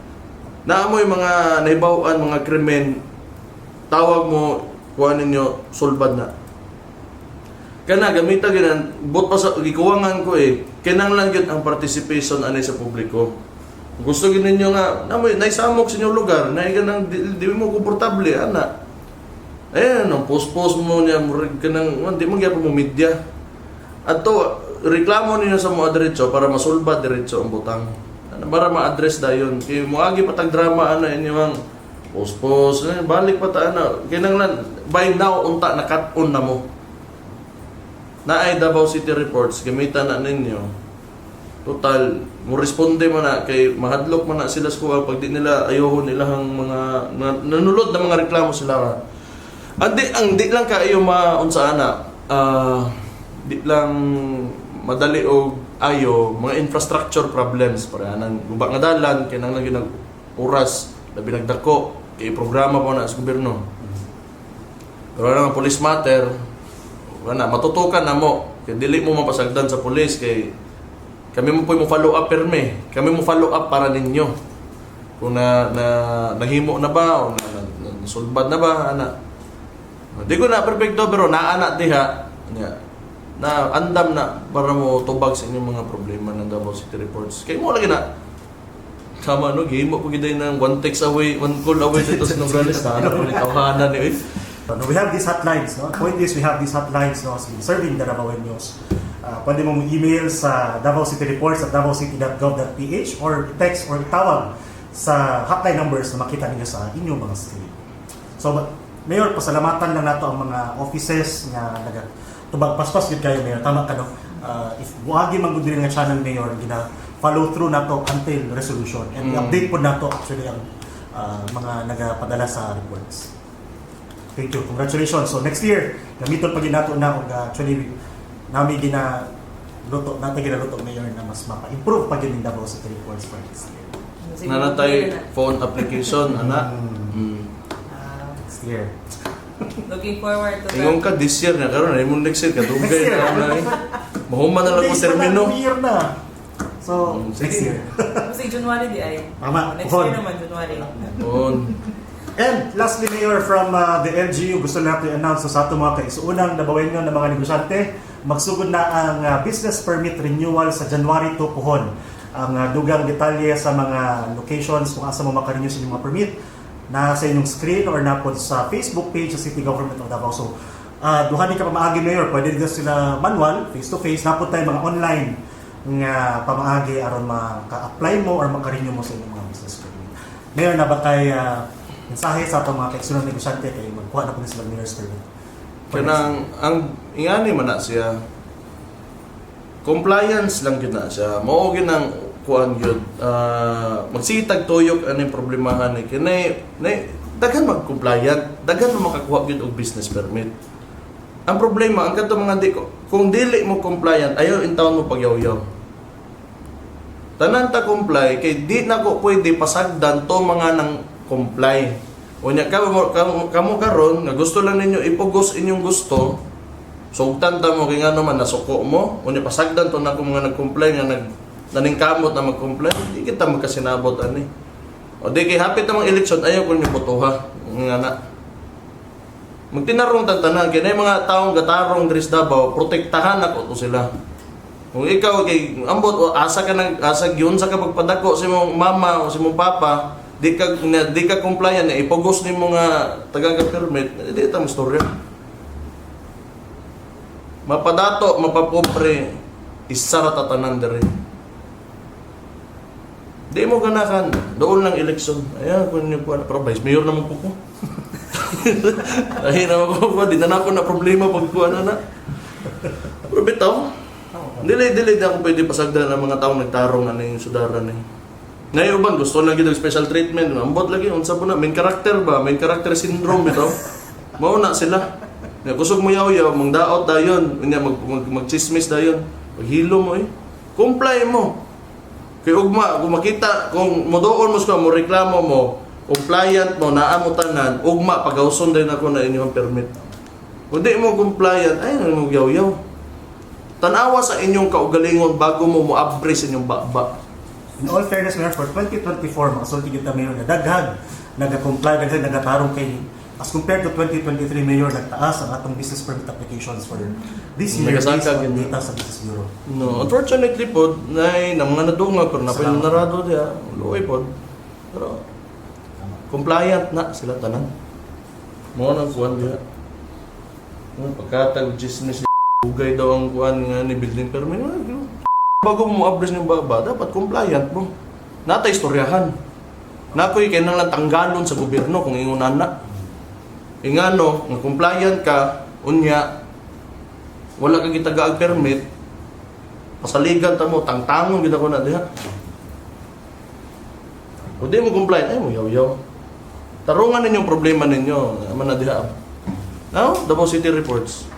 Na mo yung mga nahibaw-an, mga krimen, tawag mo, kuha ninyo, sulbad na. Kana gamita ginan, bot pa sa gikuwangan ko kinahanglan gyud ang participation ani sa publiko. Gusto gid ninyo nga na mo naisamok sa inyong lugar, na ganang di mo komportable ana. Ayan, ang post-post mo niya, murig ka ng, di mo gyapon mo media. At to, reklamo ninyo sa mga diretso para masulba diretso ang butang. Para ma-address dayon. Kaya muagi pa tag-drama ana inyo ang post-post, balik pa ta ana. Kinanglan, by now, unta, nakat-on na mo. Na ay Davao City Reports, gamitan na ninyo. Total, mo responde man na, kay mahadlok man na sila sa kuha, pag di nila ayohon nilang mga, nanulod na mga reklamo sila. Ang di lang kayo maunsa ana, di lang madali og ayo mga infrastructure problems para nang guba nga dalan kay nang lagi nag oras labi nagdako kay programa pa na sa gobyerno. Pero ang police matter wala matutukan na mo kay dili mo mapasagdan sa police kay kami mo po follow up perme, kami mo follow up para ninyo. Kung nahimo na ba o nasulbad na ba ana. Di ko na perfecto pero naana diha. na andam na para mo tubag sa inyong mga problema ng Davao City Reports. Kaya mo lagi na sama no, gihimo po giday ng one text away, one call away dito sa Nograles na ano ulit tawanan ni No, we have these hotlines. No? Point is, we have these hotlines no, serving the Davaoenos. Pwede mong email sa Davao City Reports at davao.city.gov.ph or text or tawag sa hotline numbers na makita ninyo sa inyong mga screen. So, Mayor, pasalamatan lang nato ang mga offices nga tubag paspas gid kayo, Mayor. Tama ka, no? If buagi man gud diri nga channel, Mayor, gina follow through nato until resolution. And update po nato actually ang mga nagapadala sa reports. Thank you. Congratulations. So next year, gamiton pa ginato na og actually nami ginaluto Mayor na mas mapa-improve pa gyud Davao City Reports for next year. Nanatay phone application ana. Next year. Looking forward to Ingon ka this year na karon ay mo next year Next kadugay year. na. Mahuman na lang ko Days pa termino. lang, year na. So, next year. Kasi January di ay. Tama. Next Hon. year naman, January. On. And lastly, Mayor, from the LGU, gusto natin i-announce sa ato mga kaisuunang Davaoenyo ng mga negosyante, magsugod na ang business permit renewal sa January 2 puhon. Ang dugang detalye sa mga locations kung asa mo makarenew sa inyong mga permit na sa inyong screen or napod sa Facebook page sa City Government of Davao. So, duhani ka pa maagi, Mayor, pwede din sila manual, face-to-face, napod tayo mga online nga pamaagi aron maka-apply mo or maka-renew mo sa inyong mga business permit. Mayor, na ba kay mensahe sa atong mga kaigsunong negosyante kay magkuha na po sila ng mayor's permit? Kanang ang ingani man na siya. Compliance lang gyud na siya. Mao gyud ang kuan gyud. Magsitag tuyok ani problemahan ni kinay daghan mag-compliant, daghan mo makakuha gyud og business permit. Ang problema ang kadto mga kung dili mo compliant ayaw intawon mo pagyaw-yaw. Tanan ta comply kay di na ko pwede pasagdan to mga nang comply. Unya kamo karon nga gusto lang ninyo ipugos inyong gusto. Sugtan ta mo kay ngano man nasuko mo, unya pasagdan to na ko mga nag-comply nga naningkamot na mag-comply, di kita magkasinabot ani. O di kay hapit namang eleksyon ayaw ko ni botoha nga na. Magtinarong tanan kay nay mga taong gatarong diri sa Davao, protektahan ako to sila. Kung ikaw kay ambot asa gyud sa ka pagpadako sa imong mama o sa imong papa, di ka compliant na ipugos ni mga taga permit, di ta istorya. Mapadato, mapapobre, isara tatanan diri. Di mo ganakan, doon lang eleksyon. Ayan, kung niyo po, pero vice mayor naman po ko. Ay naman ko, di na ako na problema pag kuha na. Pero bitaw, dili na ako pwede pasagdan ng mga taong nagtarong na yung sudaran eh. Ngayon ba, gusto lang gito special treatment. Ambot lagi, unsa po na, main character ba? Main character syndrome bitaw. Mauna sila. Nga kusog mo yaw-yaw, mangdaot dayon, magchismis dayon. Paghilo mo eh. Comply mo. Kay ugma, kung makita, kung modoon mo reklamo mo, compliant mo, naamo tanan, ugma, pagawson din ako na inyong permit. Kung di mo compliant, ay, mo yaw-yaw. Tanawa sa inyong kaugalingon bago mo mo-abre sa inyong baba. In all fairness, Mayor, for 2024, mga sulti kita, Mayor, na daghag, nag-comply, daghag, nagatarong kay as compared to 2023, Mayor, nagtaas ang atong business permit applications for this year based on data sa Business Bureau. No, unfortunately po, na mga nadungag pero napinarado dia, luoy po. Pero compliant na sila tanan. Mo nang kuan dia. Pagkatag business ugay daw ang kuan nga ni building permit. Bago mo abres ng baba, dapat compliant mo. Natay istoryahan. Nakoy kay nang lang tanggalon sa gobyerno kung ingunan na. Ingano, nga compliant ka, unya, wala kang gitagaag permit, pasaligan ta mo, tangtangon gid ako na diha. O di mo compliant, ay mo yaw-yaw. Tarungan ninyong problema ninyo, naman na diha. Now, Davao City Reports.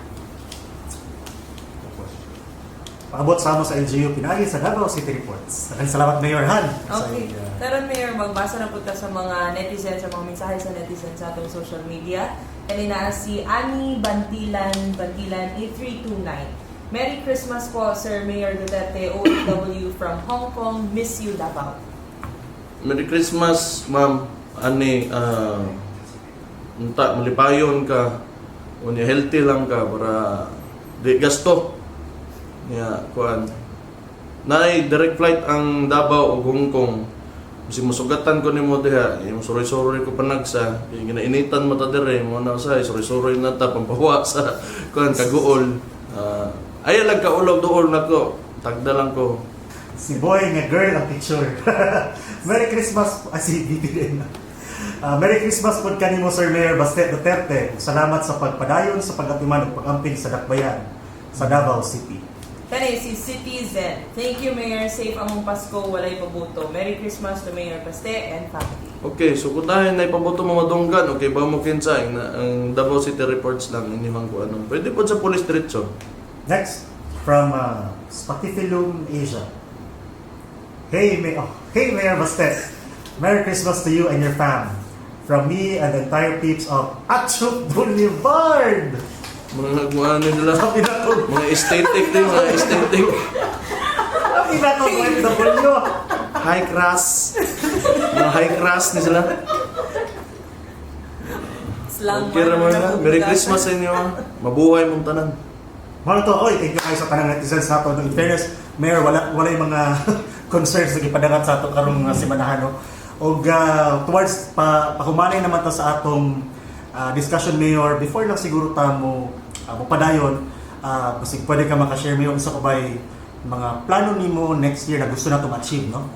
Paabot sa amo sa LGU, pinagi sa Davao City Reports. Salamat, Mayor Han. Okay. Karon Mayor, magbasa na po ta sa mga netizens, sa mga mensahe sa netizens sa atong social media. Kanina si Annie Bantilan 8329. Merry Christmas po, Sir Mayor Duterte, OFW from Hong Kong. Miss you, Davao. Merry Christmas, Ma'am Ani. Malipayon ka. Unya healthy lang ka para di gasto. Yeah, kuan. Naay direct flight ang Davao o Hong Kong. Kasi musugatan ko nimo diha, yung suroy-suroy ko panagsa, yung ginainitan mo ta dire, mo na sa suroy-suroy na ta pampawa sa kuan kaguol. Ay lang kaulog dool nako. Tagda lang ko. Si boy nga girl ang picture. Merry Christmas si BBN. Merry Christmas po kanimo Sir Mayor Bastet Duterte. Salamat sa pagpadayon sa pag-atiman ug pag-amping sa dakbayan sa Davao City. Kani si Citizen. Thank you, Mayor. Safe among Pasko, walay pabuto. Merry Christmas to Mayor Paste and family. Okay, so kung dahil na ipaboto mo madunggan, okay ba mo kinsay na ang Davao City reports lang inyong kuan. Pwede po sa police diretso. Next, from Spatifilum Asia. Hey Mayor Bastet. Merry Christmas to you and your fam. From me and the entire peeps of Atchuk Boulevard. Mga kuan nila. Sabi na to. Mga aesthetic din, mga aesthetic. Sabi na to, OFW. High class. Mga high class ni sila. Slang Okay raman na. Merry Christmas sa inyo. Mabuhay mong tanan. Mga to, oy, thank you kayo sa tanang netizens nato. In fairness, Mayor, wala yung mga concerns na ipadangat sa ato karong mga simanahan, no? Og towards pahumanay naman ta sa atong discussion, Mayor, before lang siguro ta mo padayon, kasi pwede ka makashare, Mayor, sa kubay mga plano nimo next year na gusto na to ma-achieve, no?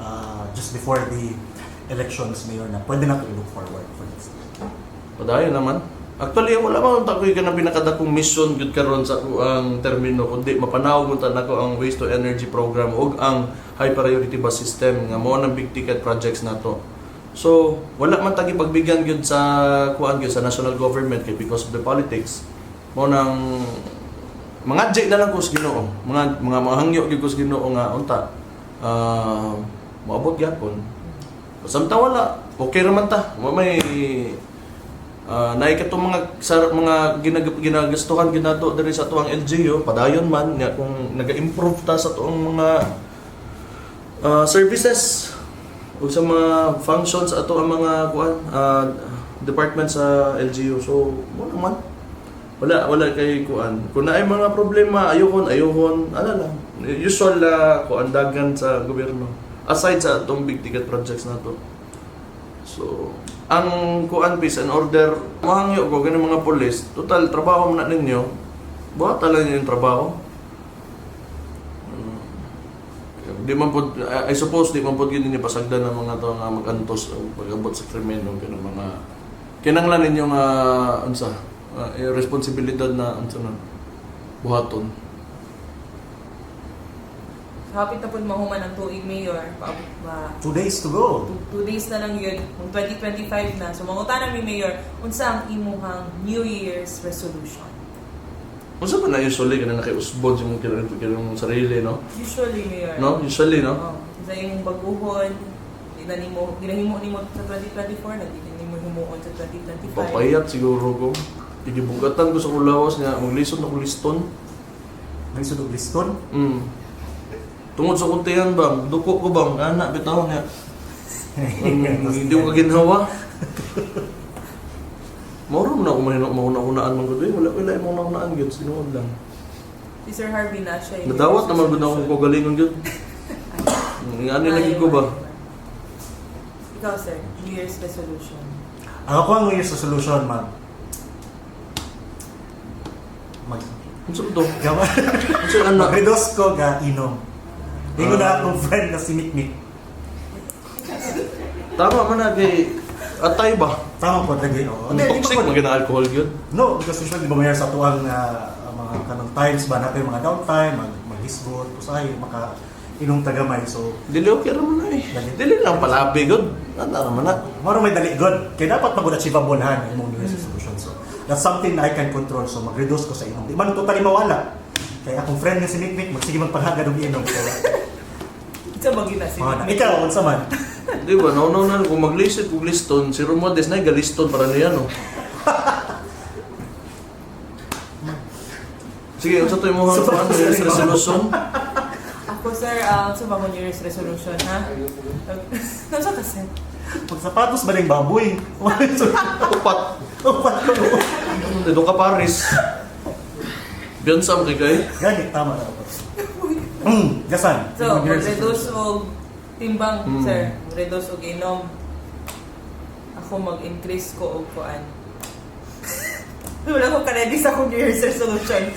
Just before the elections, Mayor, na pwede na to look forward for next year. Padayon naman. Actually, wala man takoy ka na pinakadakong mission gud karon sa ang termino kundi mapanawag mo ta nako ang waste to energy program ug ang high priority bus system nga mao nang big ticket projects nato. So, wala man tagi pagbigyan gyud sa kuan gyud sa national government kay because of the politics. Mao nang mga na lang ko sa Ginoo. Mga mahangyo gyud ko sa Ginoo nga unta. Moabot gyapon. Samtang wala, okay ra man ta. May naay katong mga ginagastuhan ginato diri sa tuang LGU padayon man nya kung naga-improve ta sa tuong mga services o sa mga functions ato ang mga kuan department sa LGU. So mo naman wala kay kuan kung naay mga problema ayuhon ano lang usual kuan dagan sa gobyerno aside sa atong big ticket projects nato. So ang kuan peace and order mahangyo ko ganun mga pulis total trabaho man na ninyo buhatan lang yung trabaho. Di man pod I suppose di man pod gid ninyo pasagdan ng mga to nga magantos o pag-abot sa krimen o ganun mga kinanglan ninyo nga unsa responsibilidad na unsa na buhaton. Hapit na po mahuman ang tuig, Mayor. 2 days to go. 2 days na lang yun. Kung 2025 na. So, mangutan namin, Mayor, unsa ang imuhang New Year's resolution? Unsa ba na usually kana nakiusbon sa mong sarili, no? Usually, Mayor. No? Usually, no? Oh, sa imong baguhon, ginahimo nimo sa 2024, naghinimo himuon sa 2025. Papayat siguro ko. Igibugatan ko sa kulawas nga maglisod na ko liston. May sunog liston. Tungod sa kuntihan bang, duko ko bang, anak, bitaw nga. Hindi ko kaginhawa. Mauro mo na ako mauna-unaan man ko doon. Wala yung mauna-unaan yun, sinuod lang. Si Sir Harvey na siya. Nadawat naman ko na akong kagalingon yun. Ano lagi ko ba? Ikaw, Sir, New Year's resolution. Ako ko ang New Year's resolution, Ano sa ito? Gawa. Ano sa anak? Mag-redos ko ga inom. Hindi na akong friend na si Mikmik. Tama man na kay atay ba? Tama po, lagi. Oh. Toxic mo gina alcohol yun? No, because usually di ba mayroon sa tuwang mga kanang times ba natin mga downtime, mag-hisgot, kusay, maka-inong tagamay. So, Dili okay naman na eh. Dili lang palabi good. Ano naman na? maro may dali good. Kaya dapat mag-achievable han ang New Year's resolution. So, that's something na I can control. So, mag-reduce ko sa inom. Di man totally mawala. Kaya akong friend nga si Mikmik, magsige magpahagad ng inom. So, Isa ba ginasi? ikaw, unsa man? Di ba? Naunaw kung maglisit, kung liston, si Romodes na galiston para niya, no? Sige, unsa to yung mga New Year's resolution? Ako, Sir, sa mga New Year's resolution, ha? Nasa kasi? Pag sapatos ba ng baboy? Upat. Upat ko. Dito ka Paris. Biyansam kay kay. Gani, tama na. Gasan. So, mag-reduce og timbang, sir. Reduce og inom. Ako mag-increase ko og kuan. Wala ko ka-ready sa akong New Year's resolution.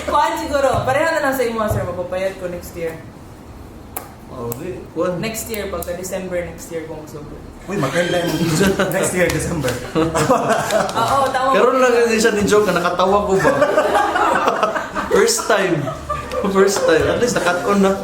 Kuan siguro. Pareha na lang sa imo, sir. Magpapayat ko next year. Okay, kuan. Next year, pagka-December next year kung sugod. Uy, maganda yung next year, December. Oo, tama. Karon lang din siya ni joke na nakatawa ko ba? First time. First time. At least nakat-on na.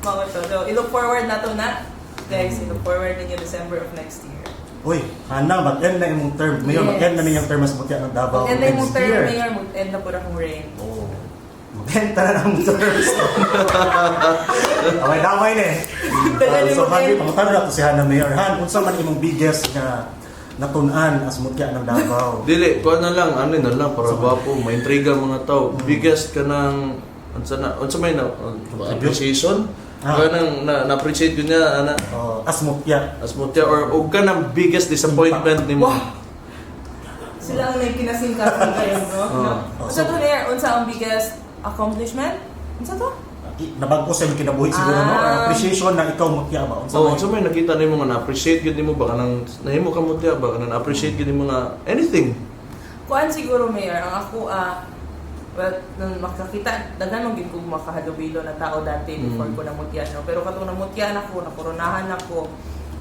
Mga to. So, i-look forward na to na. Guys, i-look forward ninyo December of next year. Uy, mag-end na yung term. Mayor, Yes. mag-end na yung term mas mutya ng Davao Mag-end na yung next term, year. Mayor. Mag-end na po na kong rain. Oh. Mag-end na ng terms. Okay, damay na eh. So, Hadi, pangutano na to si Hana Mayor. Han, kung saan man imong biggest na natunan as mutya ng Davao? Dili, kuan na lang, ano na lang, para gwapo, maintriga mga tao. Biggest ka ng, unsa may na, appreciation? Ka nang na-appreciate yun niya, ana, As mutya. asmutya, or og ka ng biggest disappointment ni mo. Wow! Sila ang nagkinasingkasan kayo, bro. No? Unsa to niya? Unsa ang biggest accomplishment? Unsa to? Nabagko sa imong kinabuhi siguro, no? Appreciation na ikaw mutya ba? Unsa Oo, man? unsa may nakita nimo nga na-appreciate gyud nimo ba kanang nahimo ka mutya ba kanang na-appreciate gyud nimo nga anything. Kuan siguro, Mayor, ang ako, well, nung makakita, daghan mong ko makahalubilo na tao dati before ko namutya, no? Pero katong namutya ako, nakoronahan ako,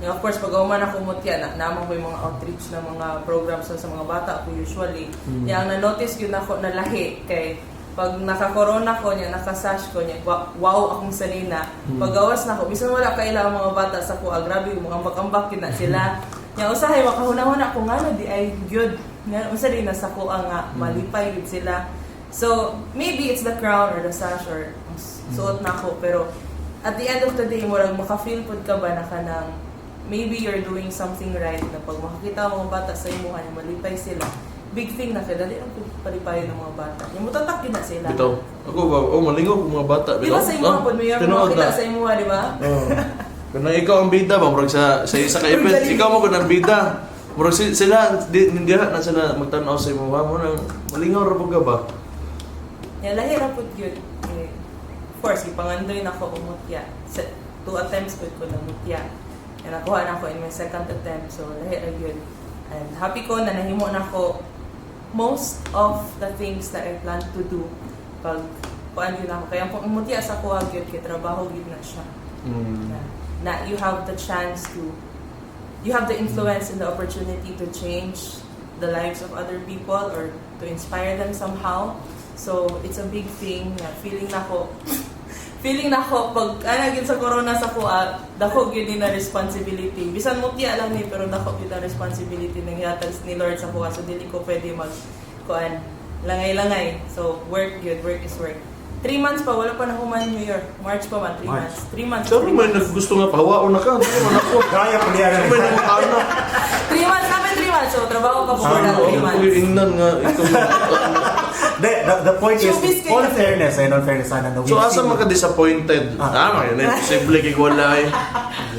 of course, pag uman ako mutya, naman ko yung mga outreach na mga programs sa mga bata ko usually. Yang na-notice yun ako na lahi, kay pag naka-corona ko niya, naka-sash ko niya, wow akong salina. Pag-awas na ako, bisan wala kailangan mga bata sa ko, grabe, mga ambak-ambak yun na sila. Yang usahay, makahuna-huna ko nga na di ay good. Usa din na sa ko nga, malipay yun sila. So, maybe it's the crown or the sash or suot na ako. Pero, at the end of the day, murag maka-feel pod ka ba na kanang maybe you're doing something right na pag makakita ang mga bata sa imo, malipay sila. Big thing na kaya, dali ang palipayo ng mga bata. Yung mutatakin na sila. Bitaw. Ako ba, malingaw ko mga bata. Di ba sa imo po, Mayor, makakita sa imo, di ba? Kanang ikaw ang bida ba murag sa isa ka event, ikaw mo ko ng bida. Murag sila hindi na sila magtan-aw sa imo mo nang malingaw ra pud ka ba? Yan, lahira po yun. Of course, ipangandoy na ako umutya. 2 attempts ko na mutya. And nakuha na ako in my second attempt. So, lahira yun. And happy ko na nahimo na ako most of the things that I plan to do pag kuan yun ako. Kaya pag umutya sa kuha yun, kaya trabaho yun na siya. Na you have the chance to, you have the influence and the opportunity to change the lives of other people or to inspire them somehow. So, it's a big thing na feeling na ko pag anagin sa corona sa kuha, dako gyud na responsibility. Bisan mutya lang ni pero dako gyud na responsibility nang yatag ni Lord sa kuha. So dili ko pwede mag kuan langay-langay. So work is work. 3 months pa, wala pa na human New Year. March pa man, 3 months. 3 months. So may gusto nga pahawaon na ka, hindi man ako. Kaya ko niya May nangutana. 3 months, kami 3 months. So trabaho ka po na 3 months. Ingnan nga ito. The point is, Showbiz kayo. all fairness, and all fairness sana. So asa man ka disappointed? Man yun, imposible kay wala eh.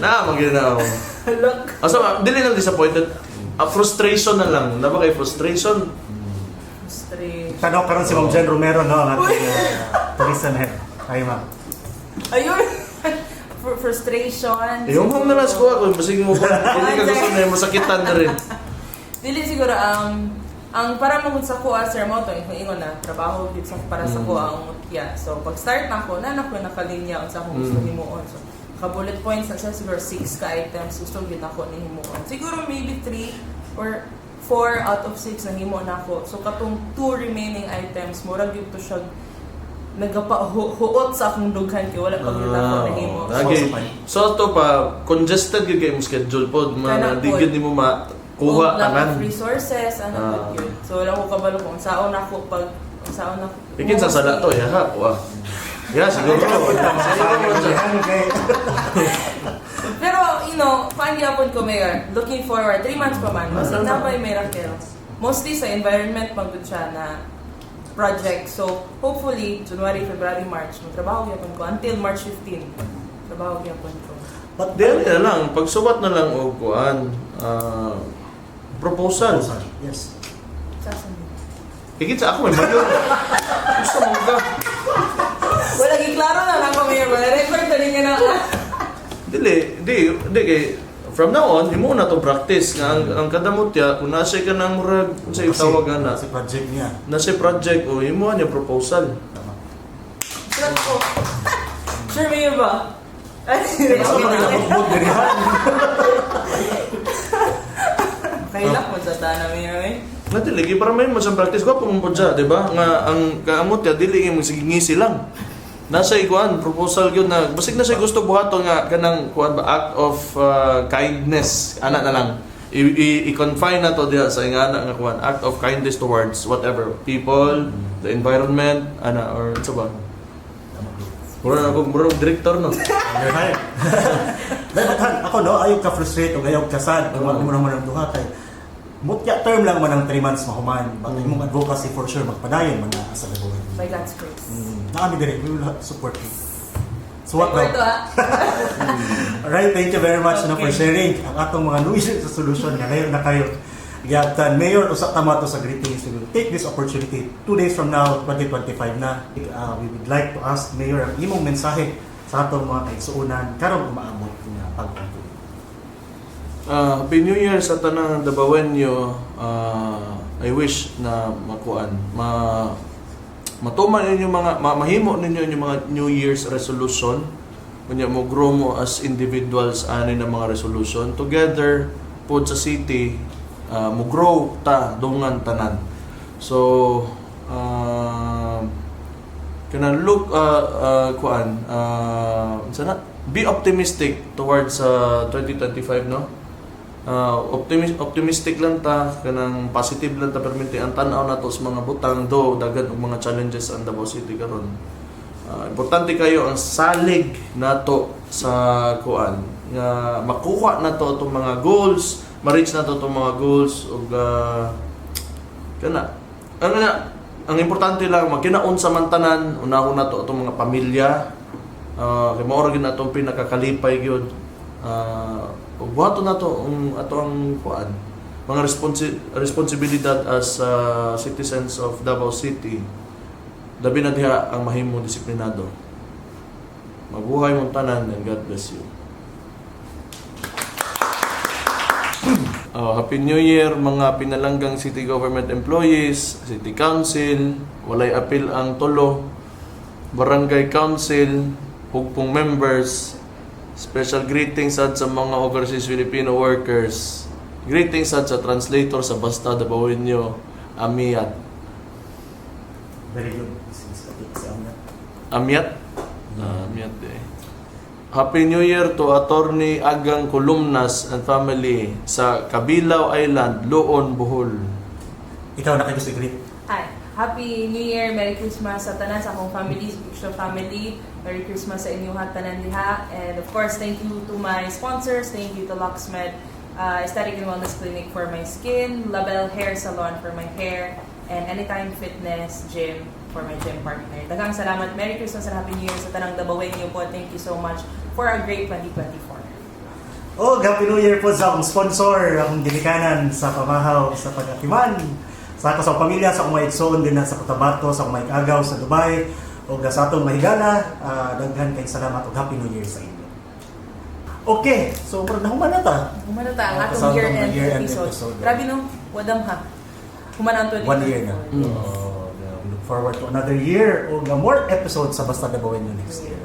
Man yun na. Look. Asa dili lang disappointed. Frustration na lang. Naba kay frustration? Straight. Tanong karon si Ma'am Jen Romero, no? Ang ating tourism head. Ay, ma'am. Ayun. Frustration. Yung mong nalas ko ako, basig mo ko. Hindi ka gusto na yung masakitan na rin. Dili siguro ang para magud sa kuha sir mo to ingon na trabaho gid sa para sa kuha ang mutya. So pag start na ko na ko nakalinya unsa akong gusto himuon. So ka bullet points na siya siguro 6 ka items gusto gid ako ni himuon. Siguro maybe 3 or 4 out of 6 na himo na ako. So katong 2 remaining items mura gyud to siya nagapahuot sa akong dughan kay wala pa gyud ako nahimo. Okay. So to pa congested gyud kay mo schedule pod, Kana di pod. gyud nimo makuha lack tanan. of resources, ano yun. So, wala ko kabalo kung saan ako pag saan ako. Ikin sa sala to, ya ha. Wa. Ya siguro. Pero, fun yapon ko, Mayor. Looking forward. 3 months pa man. Mas na pa yung miracle. Mostly sa environment, pagod siya na project. So, hopefully, January, February, March, matrabaho yapon ko. Until March 15, trabaho yapon ko. But Dili na lang, pagsuwat na lang og kuan, proposal. Yes. Sasabi. Higit sa ako may mayor. Gusto mo ka. Di kay from now on, imo na to practice nga ang kadamotya kung nasa ka nang murag sa tawag ana Kasi project niya. nasa project o imo niya proposal. Sulat ko. Sure mo yun ba? Ay, Basta mag-upload dirihan. Kailak mo sa tana mo yun eh. Nadili para may mo sa practice ko pumupod siya, di ba? Nga ang kaamotya dili mo sige ngisi lang. Nasa ikuan proposal gyud na basig na siya gusto buhaton nga kanang kuan ba act of kindness ana na lang i-confine na to diha sa ingana nga kuan act of kindness towards whatever people, the environment ana or sa ba mura director no. Right. Dahil ako no, ayaw ka frustrate o ayaw ka sad kung mo naman ang duha kay mutya term lang man ang 3 months mahuman. But imong advocacy for sure magpadayon man na sa labuhan. By God's grace. Nakami direct, we will support you. So what Ito now? Alright, thank you very much no, for Okay. sharing ang atong mga New Year's resolution nga ngayon na kayo. Giyabtan, Mayor, usak tama to sa greetings. We will take this opportunity 2 days from now, 2025 na. We would like to ask Mayor ang imong mensahe sa atong mga kaigsuunan karon umaabot nga pagpapatuloy. Happy New Year sa tanang Dabawenyo. I wish na makuan matuman ninyo mga mahimo ninyo yung mga New Year's resolution. Kunya mo grow mo as individuals ani na mga resolution together pod sa city mo grow ta dungan tanan. So kana look kuan sana be optimistic towards 2025 no. Optimistic lang ta kanang positive lang ta permente ang tan-aw nato sa mga butang do daghan og mga challenges ang Davao City karon. Importante kayo ang salig nato sa kuan nga makuha nato itong mga goals, ma-reach nato itong mga goals ug ang importante lang magkinaon sa mantanan unahon nato itong mga pamilya kay mao ra gyud natong pinakakalipay gyud buhaton nato ato ang kuan mga responsibilidad as citizens of Davao City. Labi na diha ang mahimo disiplinado. Mabuhay mong tanan and God bless you. Happy New Year mga pinalanggang city government employees, city council, walay apil ang tulo, barangay council, hugpong members. Special greetings sad sa mga overseas Filipino workers. Greetings sad sa translator sa Basta Dabawenyo, Amiat. Very good. Sa Amiat? Amiat eh. Happy New Year to Attorney Agang Columnas and family sa Kabilaw Island, Loon, Bohol. Ikaw na kayo gusto i-greet. Hi. Happy New Year, Merry Christmas sa tanan sa akong family, Picture family. Merry Christmas sa inyong tanan diha. And of course, thank you to my sponsors. Thank you to Luxmed, Aesthetic and Wellness Clinic for my skin, Label Hair Salon for my hair, and Anytime Fitness Gym for my gym partner. Daghang salamat. Merry Christmas and Happy New Year sa tanang Dabawenyo po. Thank you so much for a great 2024. Oh, Happy New Year po sa akong sponsor, akong ginikanan sa pamahaw sa Pag-Atiman. Sa ako sa pamilya, sa akong maigsoon din na sa Cotabato, sa akong maigagaw sa Dubai, o sa atong mahigala, daghan kayong salamat o Happy New Year sa inyo. Okay, so nahuman na ta. Human na ta ang Kasama atong ang year-end episode. Grabe no, wadam ha. Human ang 2024. 1 year na. We look forward to another year o more episodes sa Basta Dabawenyo next year.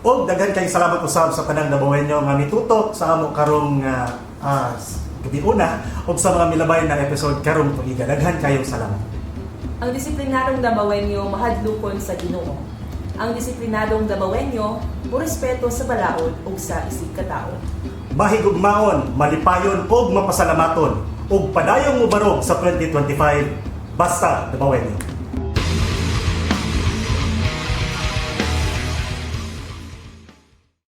O daghan kayong salamat usab sa tanang Dabawenyo nga nitutok sa amo karong gabi una o sa mga milabay na episode karong tuiga. Daghan kayong salamat. Ang disiplinadong Dabawenyo mahadlukon sa Ginoo. Ang disiplinadong Dabawenyo respeto sa balaod ug sa isig katao. Mahigugmaon, malipayon ug mapasalamaton ug padayong mubarog sa 2025 Basta Dabawenyo.